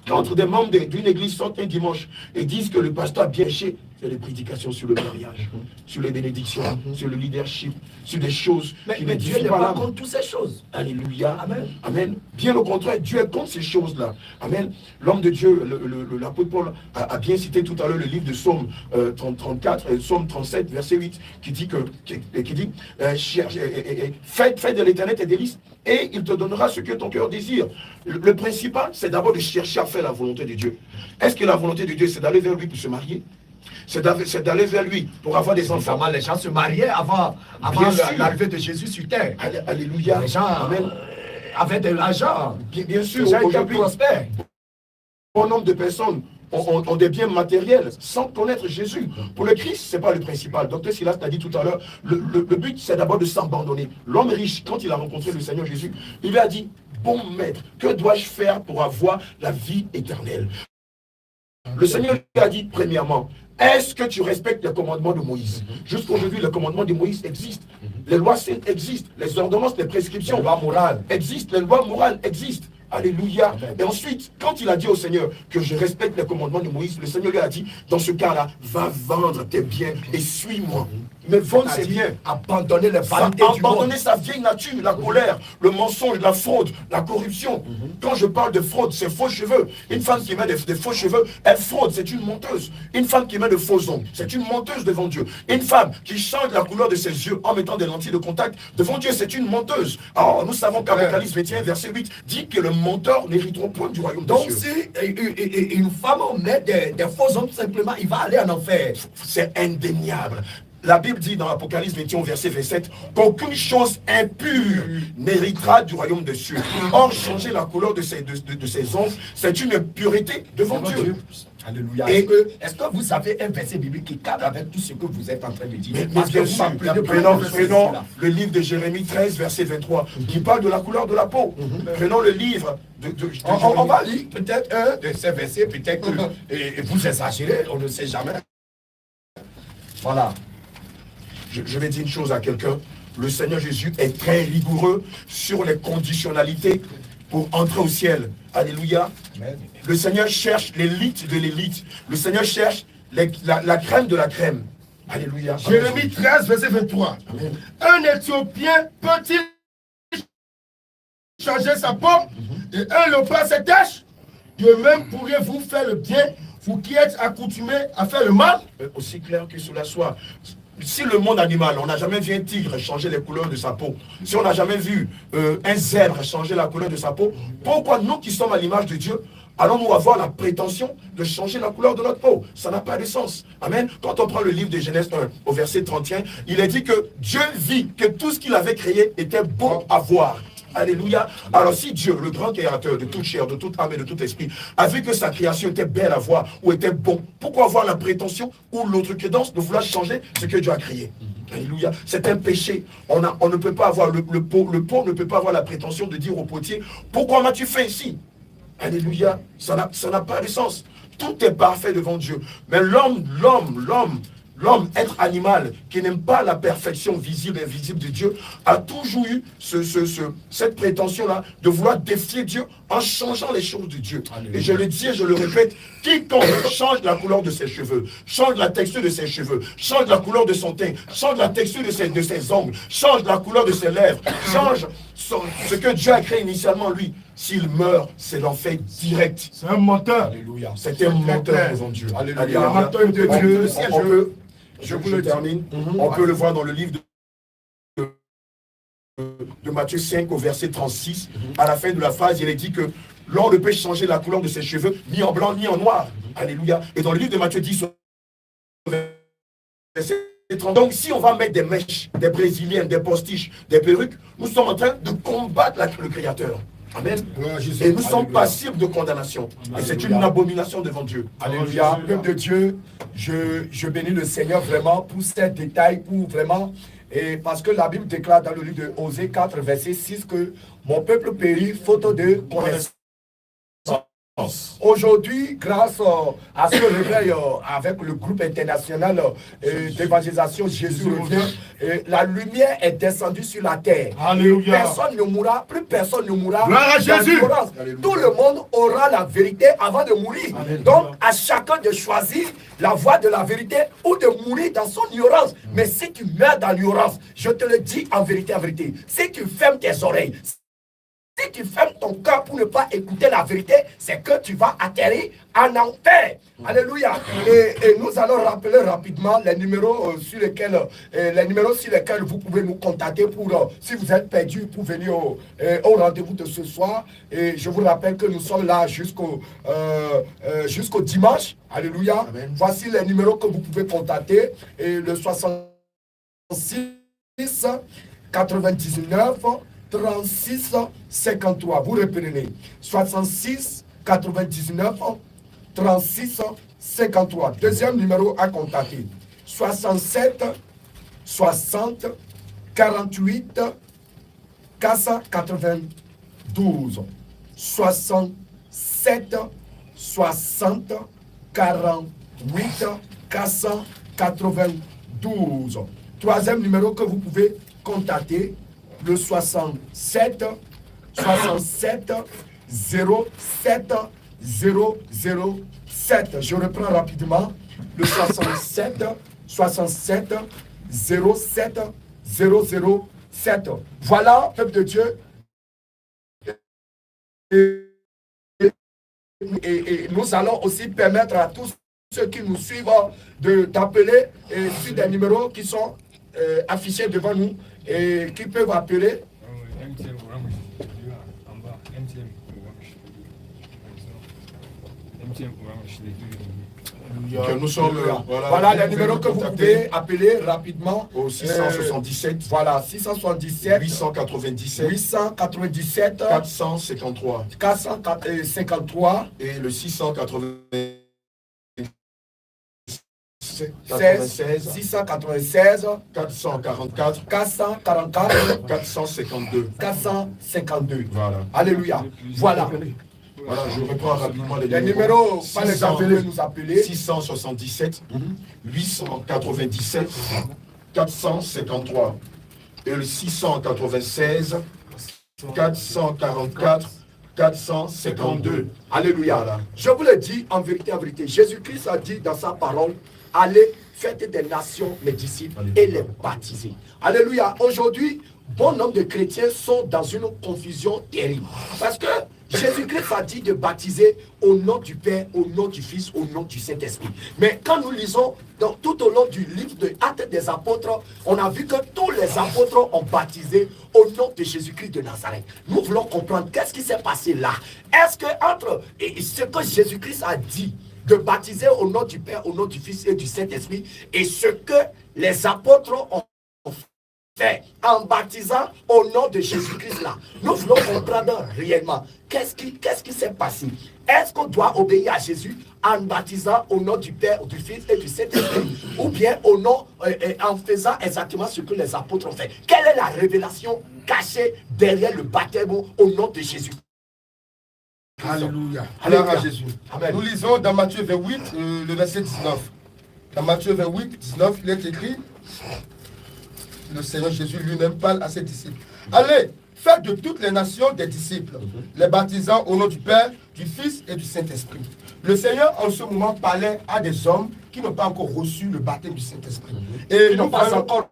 Quand des membres d'une église sortent un dimanche et disent que le pasteur a bien péché, c'est des prédications sur le mariage, sur les bénédictions, sur le leadership, sur des choses qui mais ne Dieu n'est pas pas l'âme. contre toutes ces choses. Alléluia. Amen. Amen. Bien au contraire, Dieu est contre ces choses-là. Amen. L'homme de Dieu, l'apôtre Paul a bien cité tout à l'heure le livre de Psaume 34, Psaume 37, verset 8, qui dit fais de l'éternel tes délices et il te donnera ce que ton cœur désire. Le principal, c'est d'abord de chercher à faire la volonté de Dieu. Est-ce que la volonté de Dieu, c'est d'aller vers lui pour se marier? C'est d'aller vers lui pour avoir des enfants. Les gens se mariaient avant l'arrivée de Jésus sur terre. Alléluia. Les gens Amen. avaient de l'argent. Bien sûr, Les gens étaient aujourd'hui, prospères. bon nombre de personnes ont des biens matériels sans connaître Jésus. Pour le Christ, ce n'est pas le principal. Docteur Silas t'a dit tout à l'heure, le but, c'est d'abord de s'abandonner. L'homme riche, quand il a rencontré le Seigneur Jésus, il lui a dit, bon maître, que dois-je faire pour avoir la vie éternelle? Le Seigneur lui a dit, premièrement, est-ce que tu respectes les commandements de Moïse? Jusqu'aujourd'hui, les commandements de Moïse existent. Les lois saintes existent. Les ordonnances, les prescriptions, les lois morales existent. Les lois morales existent. Alléluia. Amen. Et ensuite, quand il a dit au Seigneur que je respecte les commandements de Moïse, le Seigneur lui a dit, dans ce cas-là, va vendre tes biens et suis-moi. Mais vendre ses biens, abandonner les vanités du monde. abandonner sa vieille nature, la colère, le mensonge, la fraude, la corruption. Quand je parle de fraude, c'est faux cheveux. Une femme qui met des faux cheveux, elle fraude, c'est une menteuse. Une femme qui met de faux ongles, c'est une menteuse devant Dieu. Une femme qui change la couleur de ses yeux en mettant des lentilles de contact, devant Dieu, c'est une menteuse. Alors, nous savons qu'Apocalypse 21, verset 8, dit que le menteur n'héritera point du royaume des cieux. Donc si une femme met des faux hommes, simplement, il va aller en enfer. C'est indéniable. La Bible dit dans Apocalypse 21, verset 27, qu'aucune chose impure n'héritera du royaume des cieux. Or, changer la couleur de ses ongles, c'est une impureté devant Dieu. Alléluia. Est-ce que vous avez un verset biblique qui cadre avec tout ce que vous êtes en train de dire? Mais bien sûr, prenons le livre de Jérémie 13, verset 23, qui parle de la couleur de la peau. Prenons le livre de on va lire peut-être un de ces versets, peut-être que vous exagérez, on ne sait jamais. Voilà. Je vais dire une chose à quelqu'un. Le Seigneur Jésus est très rigoureux sur les conditionnalités pour entrer au ciel. Alléluia. Le Seigneur cherche l'élite de l'élite. Le Seigneur cherche la crème de la crème. Alléluia. Jérémie 13, verset 23. Amen. Un Éthiopien peut-il changer sa peau et un léopard ses taches? De même pourriez-vous faire le bien, vous qui êtes accoutumés à faire le mal? Aussi clair que cela soit. Si le monde animal, on n'a jamais vu un tigre changer les couleurs de sa peau, si on n'a jamais vu un zèbre changer la couleur de sa peau, pourquoi nous qui sommes à l'image de Dieu, allons-nous avoir la prétention de changer la couleur de notre peau? Ça n'a pas de sens. Amen. Quand on prend le livre de Genèse 1 au verset 31, il est dit que Dieu vit que tout ce qu'il avait créé était bon à voir. Alléluia. Alors si Dieu, le grand créateur de toute chair, de toute âme et de tout esprit, a vu que sa création était belle à voir ou était bon, pourquoi avoir la prétention ou l'autre crédence de vouloir changer ce que Dieu a créé? Alléluia. C'est un péché. On ne peut pas avoir le pot ne peut pas avoir la prétention de dire au potier, pourquoi m'as-tu fait ici? Alléluia. Ça n'a pas de sens. Tout est parfait devant Dieu. Mais l'homme l'homme, être animal, qui n'aime pas la perfection visible et invisible de Dieu, a toujours eu cette prétention-là de vouloir défier Dieu en changeant les choses de Dieu. Alléluia. Et je le dis et je le répète, quiconque change la couleur de ses cheveux, change la texture de ses cheveux, change la couleur de son teint, change la texture de ses ongles, change la couleur de ses lèvres, change ce que Dieu a créé initialement lui, s'il meurt, c'est l'enfer direct. C'est un menteur. Alléluia. C'est un menteur devant Dieu. Alléluia. Un menteur de Dieu. Je vous le termine. On peut le voir dans le livre de Matthieu 5 au verset 36. À la fin de la phrase, il est dit que l'on ne peut changer la couleur de ses cheveux ni en blanc ni en noir. Alléluia. Et dans le livre de Matthieu 10 au verset 30. Donc si on va mettre des mèches, des brésiliennes, des postiches, des perruques, nous sommes en train de combattre le Créateur. Amen. Et nous sommes passibles de condamnation. Et c'est une abomination devant Dieu. Alléluia. Peuple de Dieu, je bénis le Seigneur vraiment pour ces détails, pour vraiment. Et parce que la Bible déclare dans le livre de Osée 4, verset 6 que mon peuple périt faute de connaissance. Aujourd'hui, grâce à ce réveil avec le groupe international d'évangélisation Jésus revient, la lumière est descendue sur la terre. Alléluia. Personne ne mourra, plus personne ne mourra. Gloire à Jésus. Tout le monde aura la vérité avant de mourir. Alléluia. Donc, à chacun de choisir la voie de la vérité ou de mourir dans son ignorance. Mais si tu meurs dans l'ignorance, je te le dis en vérité, si tu fermes tes oreilles, si tu fermes ton cœur pour ne pas écouter la vérité, c'est que tu vas atterrir en enfer. Alléluia. Et nous allons rappeler rapidement les numéros sur lesquels vous pouvez nous contacter pour, si vous êtes perdu, pour venir au rendez-vous de ce soir. Et je vous rappelle que nous sommes là jusqu'au dimanche. Alléluia. Amen. Voici les numéros que vous pouvez contacter. Et le 66 99 36 53. Vous reprenez 66 99 36 53. Deuxième numéro à contacter 67 60 48 492. 67 60 48 492. Troisième numéro que vous pouvez contacter, le 67 67 07 007. Je reprends rapidement. Le 67 67 07 007. Voilà, peuple de Dieu. Et nous allons aussi permettre à tous ceux qui nous suivent d'appeler sur des numéros qui sont affichés devant nous et qui peuvent appeler. Que nous sommes, voilà les numéros que vous pouvez appeler rapidement au 677. Voilà, 677 897 897 453 453 et le 696 444 452. Voilà. Alléluia. Voilà. Voilà, je reprends rapidement les numéros. Pas les appeler, nous appeler. 677 897 453 et le 696 444 452. Alléluia. Voilà. Je vous le dis en vérité, Jésus-Christ a dit dans sa parole, allez, faites des nations mes disciples. Alléluia. Et les baptiser. Alléluia. Aujourd'hui, bon nombre de chrétiens sont dans une confusion terrible. Parce que Jésus-Christ a dit de baptiser au nom du Père, au nom du Fils, au nom du Saint-Esprit. Mais quand nous lisons tout au long du livre de Actes des Apôtres, on a vu que tous les apôtres ont baptisé au nom de Jésus-Christ de Nazareth. Nous voulons comprendre qu'est-ce qui s'est passé là. Est-ce que entre ce que Jésus-Christ a dit de baptiser au nom du Père, au nom du Fils et du Saint-Esprit et ce que les apôtres ont fait en baptisant au nom de Jésus-Christ là, nous voulons comprendre réellement qu'est-ce qui s'est passé. Est-ce qu'on doit obéir à Jésus en baptisant au nom du Père, du Fils et du Saint-Esprit ou bien au nom, en faisant exactement ce que les apôtres ont fait? Quelle est la révélation cachée derrière le baptême au nom de Jésus? Alléluia. Alléluia. Gloire à Jésus. Amen. Nous lisons dans Matthieu 28, le verset 19. Dans Matthieu 28, 19, il est écrit, le Seigneur Jésus lui-même parle à ses disciples. Allez, faites de toutes les nations des disciples, les baptisant au nom du Père, du Fils et du Saint-Esprit. Le Seigneur, en ce moment, parlait à des hommes qui n'ont pas encore reçu le baptême du Saint-Esprit. Et Ils n'ont pas encore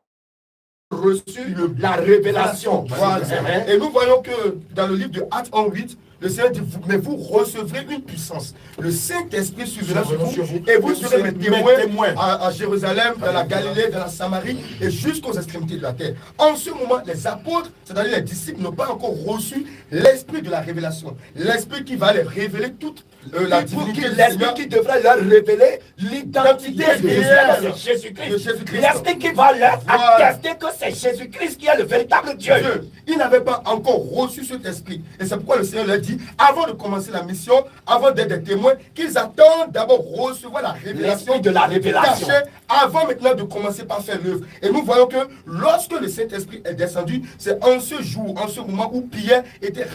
reçu la révélation. Voilà. Et nous voyons que dans le livre de Actes 1:8, le Seigneur dit, mais vous recevrez une puissance. Le Saint-Esprit suivra sur vous et vous serez mes témoins à Jérusalem, dans la Galilée, dans la Samarie et jusqu'aux extrémités de la terre. En ce moment, les apôtres, c'est-à-dire les disciples, n'ont pas encore reçu l'esprit de la révélation. L'esprit qui va les révéler toute la divinité du L'esprit Seigneur. qui devrait leur révéler l'identité réelle de Jésus-Christ. L'esprit qui va leur attester que c'est Jésus-Christ qui est le véritable Dieu. Ils n'avaient pas encore reçu cet esprit. Et c'est pourquoi le Seigneur leur dit, avant de commencer la mission, avant d'être des témoins, qu'ils attendent d'abord recevoir la révélation de la révélation. cachée, avant maintenant de commencer par faire l'œuvre. Et nous voyons que lorsque le Saint-Esprit est descendu, c'est en ce jour, en ce moment où Pierre était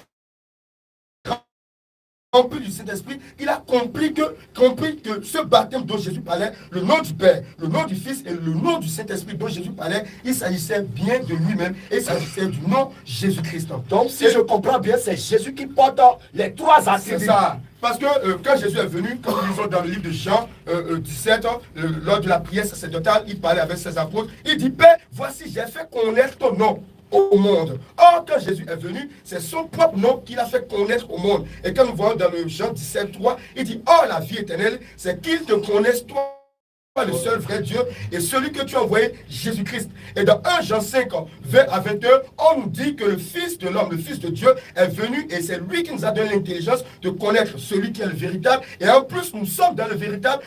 rempli du Saint-Esprit, il a compris que ce baptême dont Jésus parlait, le nom du Père, le nom du Fils et le nom du Saint-Esprit dont Jésus parlait, il s'agissait bien de lui-même et il s'agissait du nom Jésus-Christ. Donc, si je comprends bien, c'est Jésus qui porte les trois attributs. C'est ça. Parce que quand Jésus est venu, comme nous lisons dans le livre de Jean 17, lors de la prière sacerdotale, il parlait avec ses apôtres. Il dit, Père, voici, j'ai fait connaître ton nom au monde. Or, quand Jésus est venu, c'est son propre nom qu'il a fait connaître au monde. Et quand nous voyons dans le Jean 17, 3, il dit, oh, la vie éternelle, c'est qu'ils te connaissent, toi, le seul vrai Dieu, et celui que tu as envoyé, Jésus-Christ. Et dans 1 Jean 5, 20 à 22, on nous dit que le Fils de l'homme, le Fils de Dieu, est venu, et c'est lui qui nous a donné l'intelligence de connaître celui qui est le véritable. Et en plus, nous sommes dans le véritable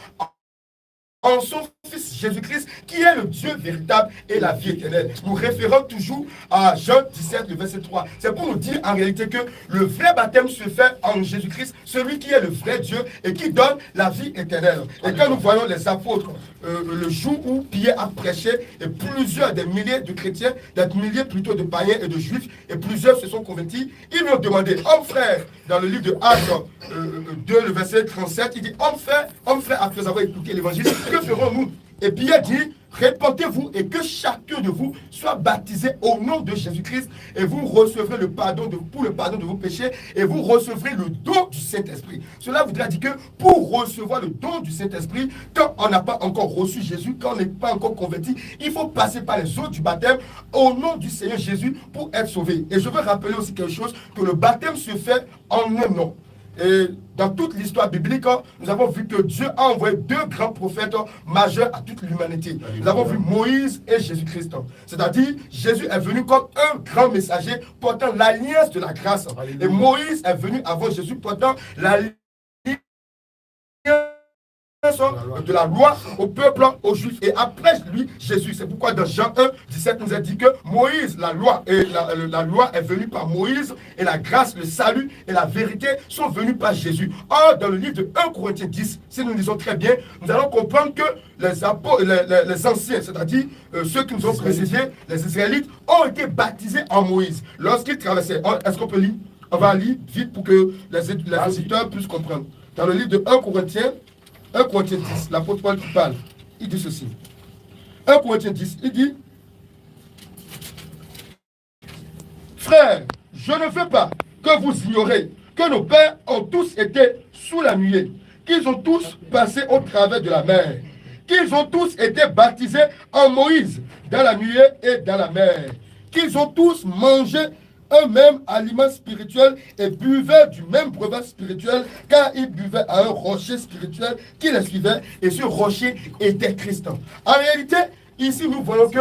en son Fils Jésus-Christ, qui est le Dieu véritable et la vie éternelle. Nous référons toujours à Jean 17, le verset 3. C'est pour nous dire en réalité que le vrai baptême se fait en Jésus-Christ, celui qui est le vrai Dieu et qui donne la vie éternelle. Et quand nous voyons les apôtres, le jour où Pierre a prêché, et plusieurs, des milliers de chrétiens, des milliers plutôt de païens et de juifs, et plusieurs se sont convertis, ils lui ont demandé, homme frère, dans le livre de Actes 2, le verset 37, il dit, homme frère, après avoir écouté l'évangile, que ferons-nous? Et Pierre dit, répentez-vous et que chacun de vous soit baptisé au nom de Jésus-Christ et vous recevrez le pardon pour le pardon de vos péchés et vous recevrez le don du Saint-Esprit. Cela voudrait dire que pour recevoir le don du Saint-Esprit, quand on n'a pas encore reçu Jésus, quand on n'est pas encore converti, il faut passer par les eaux du baptême au nom du Seigneur Jésus pour être sauvé. Et je veux rappeler aussi quelque chose, que le baptême se fait en un nom. Et dans toute l'histoire biblique, nous avons vu que Dieu a envoyé deux grands prophètes majeurs à toute l'humanité. Nous avons vu Moïse et Jésus-Christ. C'est-à-dire, Jésus est venu comme un grand messager portant l'alliance de la grâce. Et Moïse est venu avant Jésus portant l'alliance de la loi au peuple, aux juifs. Et après lui, Jésus. C'est pourquoi dans Jean 1, 17 nous a dit que Moïse, la loi est venue par Moïse, et la grâce, le salut et la vérité sont venus par Jésus. Or, dans le livre de 1 Corinthiens 10, si nous lisons très bien, nous allons comprendre que les anciens, c'est-à-dire ceux qui nous ont précédés, les Israélites, ont été baptisés en Moïse lorsqu'ils traversaient. Est-ce qu'on peut lire? On va lire vite pour que les auditeurs puissent comprendre. Dans le livre de 1 Corinthiens 10, l'apôtre Paul qui parle, il dit ceci. 1 Corinthiens 10, il dit, frères, je ne veux pas que vous ignorez que nos pères ont tous été sous la nuée, qu'ils ont tous passé au travers de la mer, qu'ils ont tous été baptisés en Moïse dans la nuée et dans la mer, qu'ils ont tous mangé un même aliment spirituel et buvaient du même breuvage spirituel, car ils buvaient à un rocher spirituel qui les suivait, et ce rocher était Christ. En réalité, ici nous voyons que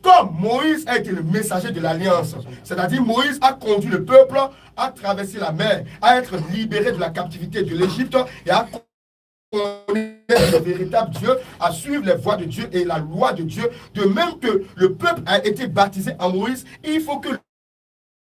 comme Moïse a été le messager de l'alliance, c'est-à-dire Moïse a conduit le peuple à traverser la mer, à être libéré de la captivité de l'Égypte et à connaître le véritable Dieu, à suivre les voies de Dieu et la loi de Dieu. De même que le peuple a été baptisé en Moïse, il faut que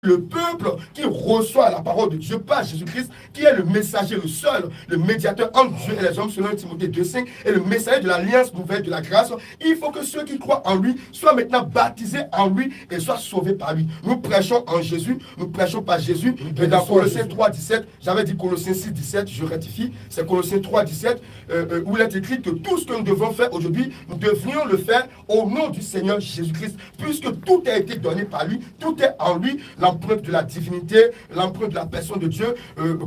le peuple qui reçoit la parole de Dieu par Jésus-Christ, qui est le messager, le seul, le médiateur entre Dieu et les hommes, selon Timothée 2,5, et le messager de l'alliance nouvelle de la grâce. Il faut que ceux qui croient en lui soient maintenant baptisés en lui et soient sauvés par lui. Nous prêchons en Jésus, nous prêchons par Jésus. Et dans Colossiens 3,17, j'avais dit Colossiens 6,17, je rectifie, c'est Colossiens 3,17, où il est écrit que tout ce que nous devons faire aujourd'hui, nous devrions le faire au nom du Seigneur Jésus-Christ, puisque tout a été donné par lui, tout est en lui, l'empreinte de la divinité, l'empreinte de la personne de Dieu,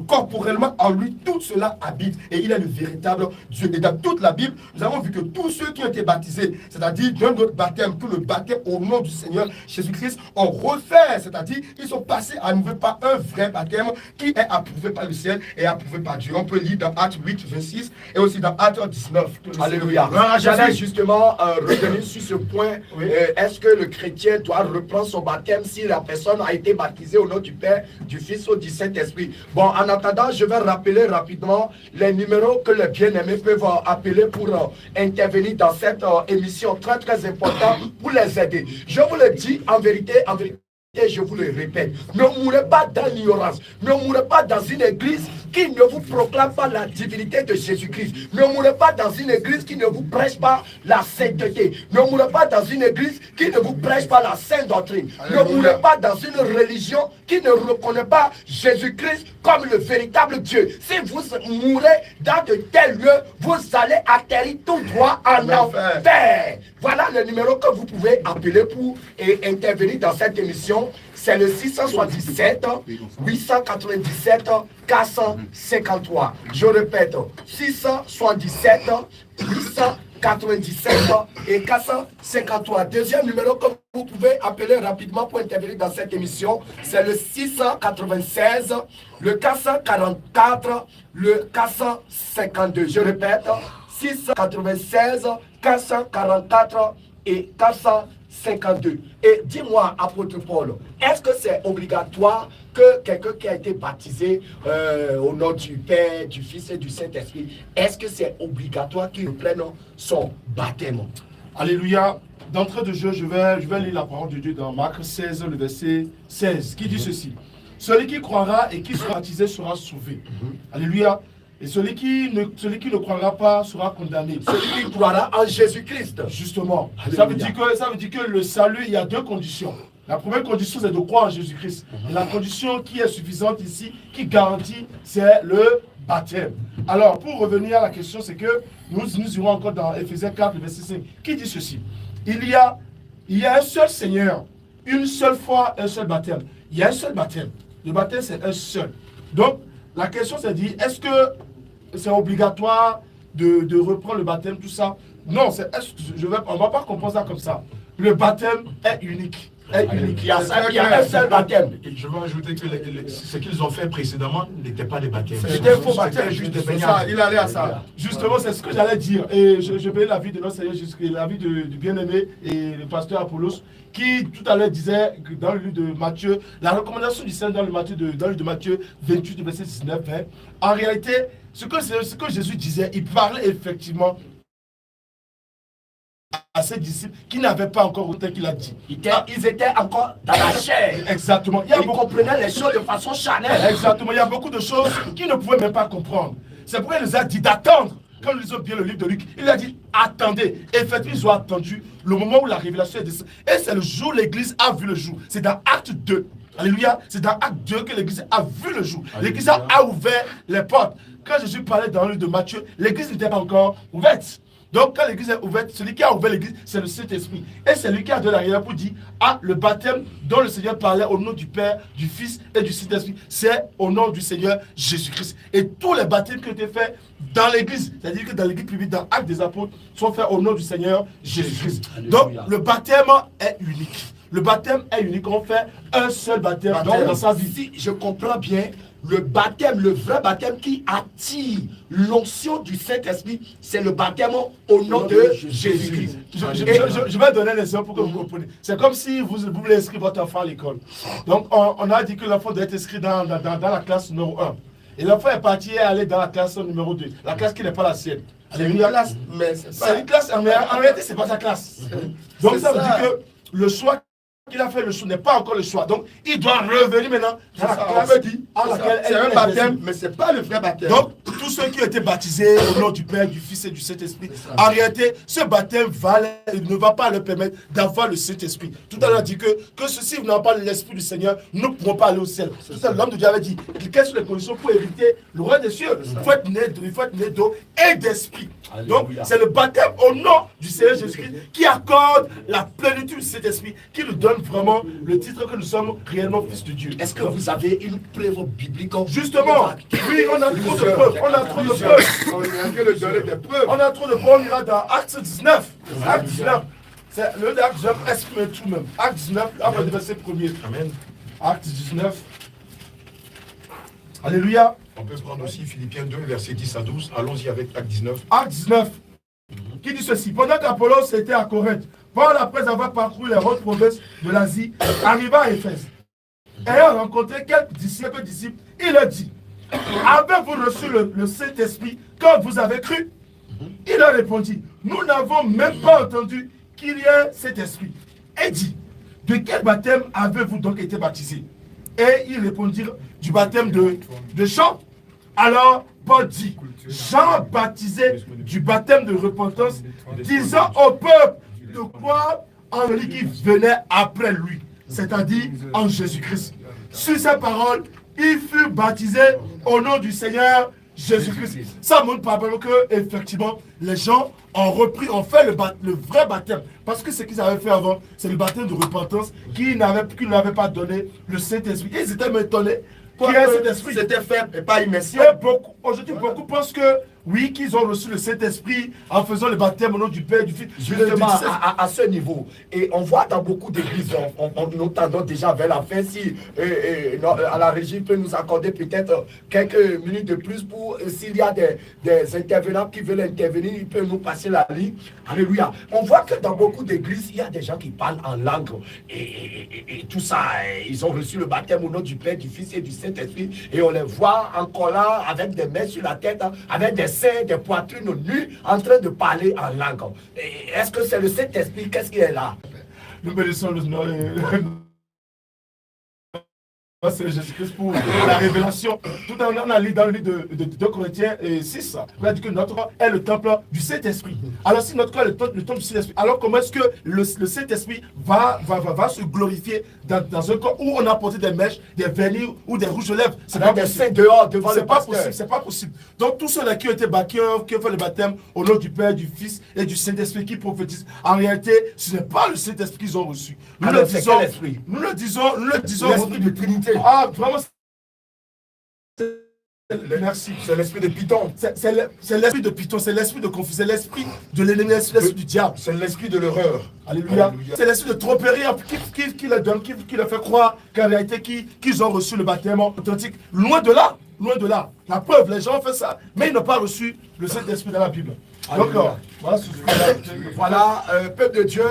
corporellement en lui, tout cela habite et il est le véritable Dieu. Et dans toute la Bible, nous avons vu que tous ceux qui ont été baptisés, c'est-à-dire d'un autre baptême, tout le baptême au nom du Seigneur Jésus-Christ, ont refait, c'est-à-dire ils sont passés à nouveau par un vrai baptême qui est approuvé par le ciel et approuvé par Dieu. On peut lire dans Actes 8, 26 et aussi dans Actes 19. Alléluia. J'allais justement revenir sur ce point. Oui. Est-ce que le chrétien doit reprendre son baptême si la personne a été baptisée au nom du Père, du Fils ou du Saint-Esprit? Bon, en attendant, je vais rappeler rapidement les numéros que les bien-aimés peuvent appeler pour intervenir dans cette émission très très importante pour les aider. Je vous le dis en vérité, et je vous le répète, ne mourrez pas dans l'ignorance, ne mourrez pas dans une église qui ne vous proclame pas la divinité de Jésus-Christ, ne mourrez pas dans une église qui ne vous prêche pas la sainteté, ne mourrez pas dans une église qui ne vous prêche pas la sainte doctrine, ne mourrez pas dans une religion qui ne reconnaît pas Jésus-Christ comme le véritable Dieu. Si vous mourrez dans de tels lieux, vous allez atterrir tout droit en enfer. Voilà le numéro que vous pouvez appeler pour intervenir dans cette émission. C'est le 677 897 453. Je répète, 677 897 et 453. Deuxième numéro que vous pouvez appeler rapidement pour intervenir dans cette émission, c'est le 696, le 444, le 452. Je répète, 696, 444 et 452. Et dis-moi, apôtre Paul, est-ce que c'est obligatoire que quelqu'un qui a été baptisé au nom du Père, du Fils et du Saint-Esprit, est-ce que c'est obligatoire qu'il reprenne son baptême? Alléluia. D'entrée de jeu, je vais lire la parole de Dieu dans Marc 16, le verset 16, qui dit ceci. Celui qui croira et qui sera baptisé sera sauvé. Alléluia. Et celui qui ne croira pas sera condamné. Celui qui croira en Jésus-Christ. Justement. Ça veut dire que le salut, il y a deux conditions. La première condition, c'est de croire en Jésus-Christ. Et la condition qui est suffisante ici, qui garantit, c'est le baptême. Alors, pour revenir à la question, c'est que nous irons encore dans Éphésiens 4, verset 5, qui dit ceci. Il y a un seul Seigneur, une seule foi, un seul baptême. Il y a un seul baptême. Le baptême, c'est un seul. Donc, la question, c'est de dire, est-ce que c'est obligatoire de reprendre le baptême, tout ça? Non, on ne va pas comprendre ça comme ça. Le baptême est unique. Il y a un seul baptême. Je veux ajouter que ce qu'ils ont fait précédemment n'était pas des baptêmes. C'était un faux baptême, juste des baignades. Il allait à ça. Justement, c'est ce que j'allais dire. Et je bénis la vie de notre Seigneur Jésus-Christ, la vie du bien-aimé et le pasteur Apollos, qui tout à l'heure disait que dans le livre de Matthieu, la recommandation du Seigneur dans le livre de Matthieu 28, verset 19, en réalité, ce que Jésus disait, il parlait effectivement à ses disciples qui n'avaient pas encore autant qu'il a dit. Ils étaient encore dans la chair. Exactement. Ils comprenaient les choses de façon charnelle. Exactement. Il y a beaucoup de choses qu'ils ne pouvaient même pas comprendre. C'est pourquoi il nous a dit d'attendre. Quand nous lisons bien le livre de Luc, il a dit attendez. Effectivement, ils ont attendu le moment où la révélation est descendue. Et c'est le jour où l'église a vu le jour. C'est dans Acte 2. Alléluia. C'est dans Acte 2 que l'église a vu le jour. L'église a ouvert les portes. Quand Jésus parlait dans le livre de Matthieu, l'église n'était pas encore ouverte. Donc, quand l'église est ouverte, celui qui a ouvert l'église, c'est le Saint-Esprit. Et c'est lui qui a donné la réalité pour dire le baptême dont le Seigneur parlait au nom du Père, du Fils et du Saint-Esprit, c'est au nom du Seigneur Jésus-Christ. Et tous les baptêmes qui ont été faits dans l'église, c'est-à-dire que dans l'église publique, dans Actes des Apôtres, sont faits au nom du Seigneur Jésus-Christ. Donc, le baptême est unique. Le baptême est unique. On fait un seul baptême. Donc, dans sa vie. Si je comprends bien, le baptême, le vrai baptême qui attire l'onction du Saint-Esprit, c'est le baptême au nom de Jésus-Christ. Je vais donner un exemple pour que vous compreniez. C'est comme si vous voulez inscrire votre enfant à l'école. Donc, on a dit que l'enfant doit être inscrit dans la classe numéro 1. Et l'enfant est parti et aller dans la classe numéro 2. La classe qui n'est pas la sienne. C'est une classe, mais c'est une classe, mais en réalité, ce n'est pas sa classe. Donc, ça veut dire que le choix qu'il a fait le choix n'est pas encore le choix. Donc, il doit revenir maintenant dans la classe à laquelle C'est un elle baptême, mais ce n'est pas le vrai baptême. Donc, tous ceux qui ont été baptisés au nom du Père, du Fils et du Saint-Esprit, en réalité, ce baptême ne va pas leur permettre d'avoir le Saint-Esprit. Tout à l'heure, on a dit que ceci, vous n'avez pas l'Esprit du Seigneur, nous ne pourrons pas aller au ciel. Tout à l'heure, l'homme de Dieu avait dit, quelles sont les conditions pour hériter le roi des cieux? Il faut être né d'eau et d'esprit. Donc, c'est le baptême au nom du Seigneur Jésus-Christ qui accorde la plénitude du Saint-Esprit, qui nous donne vraiment le titre que nous sommes réellement fils de Dieu. Est-ce que vous avez une preuve biblique? Justement, oui, on a trop de preuves. On a trop de preuves. On vient que le donner des preuves. On a trop de preuves. On ira dans Acte 19. Acte 19. C'est le Acte 19 exprime tout même. Acte 19, après le verset 1er. Amen. Acte 19. Alléluia. On peut prendre aussi Philippiens 2, verset 10 à 12. Allons-y avec Acte 19. Acte 19. Qui dit ceci? Pendant qu'Apollos était à Corinthe, Paul, après avoir parcouru les hautes provinces de l'Asie, arriva à Éphèse. Ayant rencontré quelques disciples, il a dit, avez-vous reçu le Saint-Esprit quand vous avez cru? Il a répondu, nous n'avons même pas entendu qu'il y ait cet esprit. Et dit, de quel baptême avez-vous donc été baptisé? Et ils répondirent, du baptême de Jean. Alors Paul dit, Jean baptisait du baptême de repentance, disant au peuple de croire en celui qui venait après lui, c'est-à-dire en Jésus-Christ. Sur ces paroles, il fut baptisé au nom du Seigneur Jésus-Christ. Ça montre probablement que, effectivement, les gens ont fait le vrai baptême. Parce que ce qu'ils avaient fait avant, c'est le baptême de repentance qui n'avait pas donné le Saint-Esprit. Ils étaient même étonnés. C'était fait et pas immersion. Aujourd'hui, beaucoup pensent que, oui, qu'ils ont reçu le Saint-Esprit en faisant le baptême au nom du Père, du Fils. Justement, à ce niveau. Et on voit dans beaucoup d'églises, nous tendons déjà vers la fin, si à la régie peut nous accorder peut-être quelques minutes de plus pour, s'il y a des intervenants qui veulent intervenir, ils peuvent nous passer la ligne. Alléluia. On voit que dans beaucoup d'églises, il y a des gens qui parlent en langue. Et tout ça, ils ont reçu le baptême au nom du Père, du Fils et du Saint-Esprit. Et on les voit encore là, avec des mains sur la tête, avec des seins, des poitrines nues, en train de parler en langue. Est-ce que c'est le Saint-Esprit? Qu'est-ce qui est là? Nous bénissons le nom. C'est Jésus-Christ pour la révélation. Tout à l'heure, on a lu dans le livre de 2 Corinthiens 6, on a dit que notre corps est le temple du Saint-Esprit. Alors, si notre corps est le temple du Saint-Esprit, alors comment est-ce que le Saint-Esprit va se glorifier dans un corps où on a porté des mèches, des vernis ou des rouges de lèvres? C'est pas possible. Dehors, devant le pasteur. C'est pas possible. Donc, tous ceux-là qui ont été baptisés, qui ont fait le baptême au nom du Père, du Fils et du Saint-Esprit qui prophétisent, en réalité, ce n'est pas le Saint-Esprit qu'ils ont reçu. Nous le disons, L'esprit de Trinité. Ah, vraiment, Merci. C'est l'esprit de Python. c'est l'esprit de Python, c'est l'esprit de confusion, c'est l'esprit de l'ennemi, l'esprit du diable. C'est l'esprit de l'erreur. Alléluia. Alléluia. C'est l'esprit de tromperie qui leur donne, qui leur fait croire qu'en réalité, qu'ils ont reçu le baptême authentique. Loin de là, loin de là. La preuve, les gens ont fait ça, mais ils n'ont pas reçu le Saint-Esprit dans la Bible. Donc, voilà, peuple de Dieu,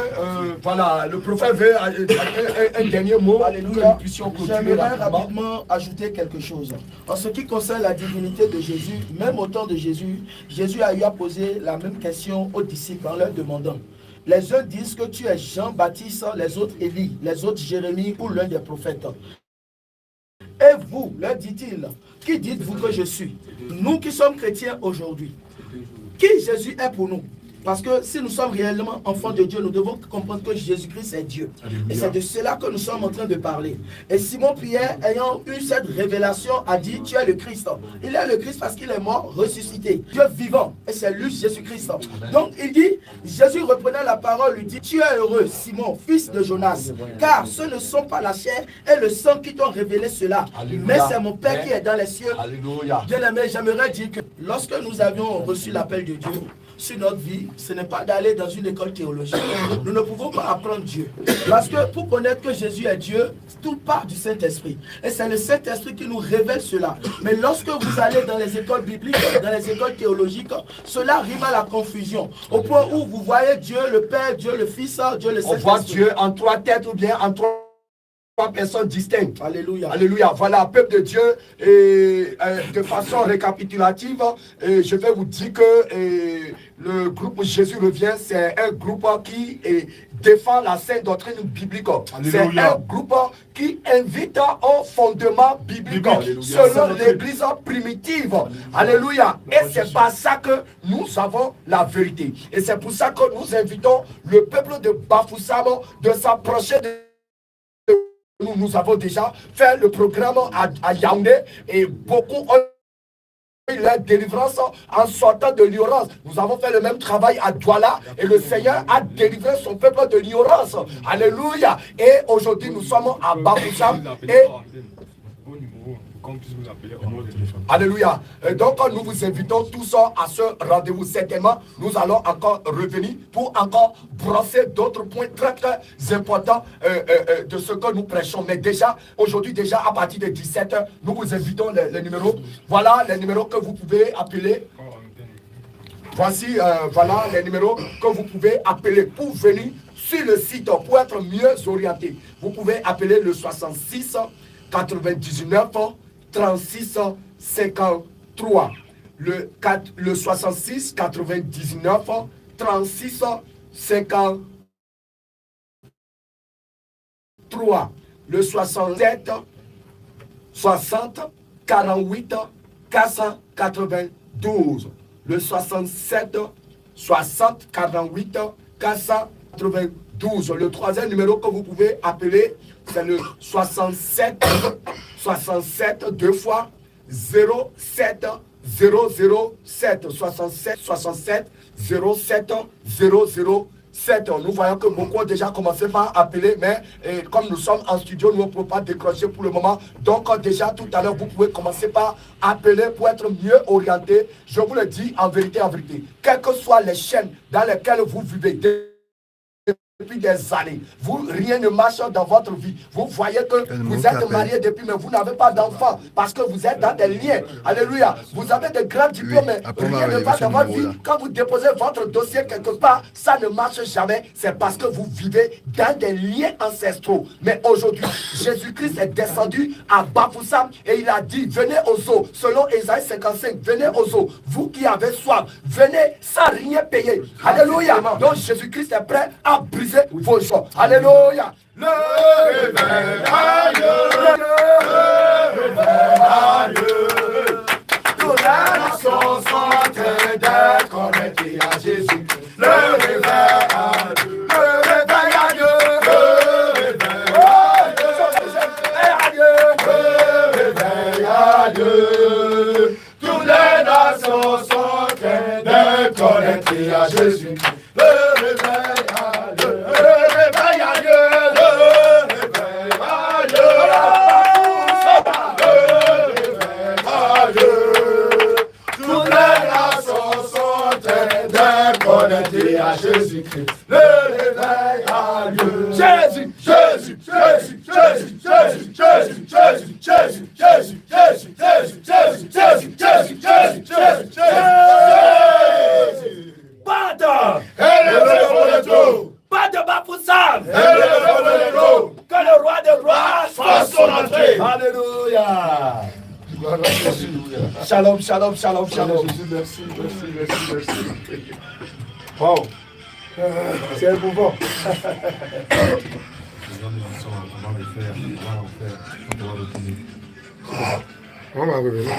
voilà, le prophète veut un dernier mot. Alléluia. Que nous puissions continuer J'aimerais rapidement. rapidement ajouter quelque chose. En ce qui concerne la divinité de Jésus, même au temps de Jésus, Jésus a eu à poser la même question aux disciples en leur demandant. Les uns disent que tu es Jean-Baptiste, les autres Élie, les autres Jérémie ou l'un des prophètes. Et vous, leur dit-il, qui dites-vous que je suis? Nous qui sommes chrétiens aujourd'hui, qui Jésus est pour nous? Parce que si nous sommes réellement enfants de Dieu, nous devons comprendre que Jésus-Christ est Dieu. Alléluia. Et c'est de cela que nous sommes en train de parler. Et Simon-Pierre, ayant eu cette révélation, a dit, tu es le Christ. Il est le Christ parce qu'il est mort, ressuscité. Dieu vivant. Et c'est lui, Jésus-Christ. Donc il dit, Jésus reprenait la parole, lui dit, tu es heureux, Simon, fils de Jonas. Car ce ne sont pas la chair et le sang qui t'ont révélé cela. Alléluia. Mais c'est mon Père qui est dans les cieux. Alléluia. Bien-aimé, j'aimerais dire que lorsque nous avions reçu l'appel de Dieu, sur notre vie, ce n'est pas d'aller dans une école théologique. Nous ne pouvons pas apprendre Dieu. Parce que pour connaître que Jésus est Dieu, tout part du Saint-Esprit. Et c'est le Saint-Esprit qui nous révèle cela. Mais lorsque vous allez dans les écoles bibliques, dans les écoles théologiques, cela rime à la confusion. Au point où vous voyez Dieu le Père, Dieu le Fils, Dieu le Saint-Esprit. On voit Dieu en trois têtes ou bien en trois personnes distinctes. Alléluia. Alléluia. Voilà, peuple de Dieu. Et de façon récapitulative, je vais vous dire que le groupe Jésus revient, c'est un groupe qui défend la sainte doctrine biblique. C'est un groupe qui invite au fondement biblique, selon l'église primitive. Alléluia. Et c'est par ça que nous avons la vérité. Et c'est pour ça que nous invitons le peuple de Bafoussam de s'approcher de nous avons déjà fait le programme à Yaoundé et beaucoup ont eu la délivrance en sortant de l'ignorance. Nous avons fait le même travail à Douala et le Seigneur a délivré son peuple de l'ignorance. Alléluia. Et aujourd'hui nous sommes à Bafoussam et alléluia. Donc nous vous invitons tous à ce rendez-vous. Certainement, nous allons encore revenir pour encore brosser d'autres points très très importants de ce que nous prêchons. Mais déjà, aujourd'hui, déjà à partir de 17h, nous vous invitons les numéros. Voilà les numéros que vous pouvez appeler. Voici, voilà les numéros que vous pouvez appeler pour venir sur le site, pour être mieux orienté. Vous pouvez appeler le 66 99 36 53. Le 66 99 36 53. Le 67 60 48 492. Le 67 60 48 492. Le troisième numéro que vous pouvez appeler, c'est le 67 67 deux fois 07 007 67 67 07 007. Nous voyons que beaucoup ont déjà commencé par appeler, mais comme nous sommes en studio, nous ne pouvons pas décrocher pour le moment. Donc déjà tout à l'heure, vous pouvez commencer par appeler pour être mieux orienté. Je vous le dis en vérité, quelles que soient les chaînes dans lesquelles vous vivez depuis des années, rien ne marche dans votre vie. Vous voyez que vous êtes marié depuis, mais vous n'avez pas d'enfant parce que vous êtes dans des liens. Alléluia. Vous avez de grands diplômes, mais rien ne va dans votre vie. Quand vous déposez votre dossier quelque part, ça ne marche jamais. C'est parce que vous vivez dans des liens ancestraux. Mais aujourd'hui, Jésus-Christ est descendu à Bafoussam et il a dit, venez aux eaux. Selon Ésaïe 55, venez aux eaux. Vous qui avez soif, venez sans rien payer. Alléluia. Donc Jésus-Christ est prêt à briser vos joies. Alléluia. Le réveil, le réveil. Toutes les nations sont en train d'être connectées à Jésus. Le réveil, le réveil à Dieu. Le réveil à Dieu. Toutes les nations sont en train d'être connectées à Jésus. Le réveil à Dieu. À Jésus-Christ, le réveil a lieu. Jésus, Jésus, Jésus, Jésus, Jésus, Jésus, Jésus, Jésus, Jésus, Jésus, Jésus, Jésus, Jésus, Jésus, Jésus, Jésus, Jésus. Pas de Bafoussam. Que le roi de gloire fasse son entrée. Alléluia. Shalom, shalom, shalom, shalom. Merci, merci, merci, merci. Wow. C'est émouvant. On va revenir.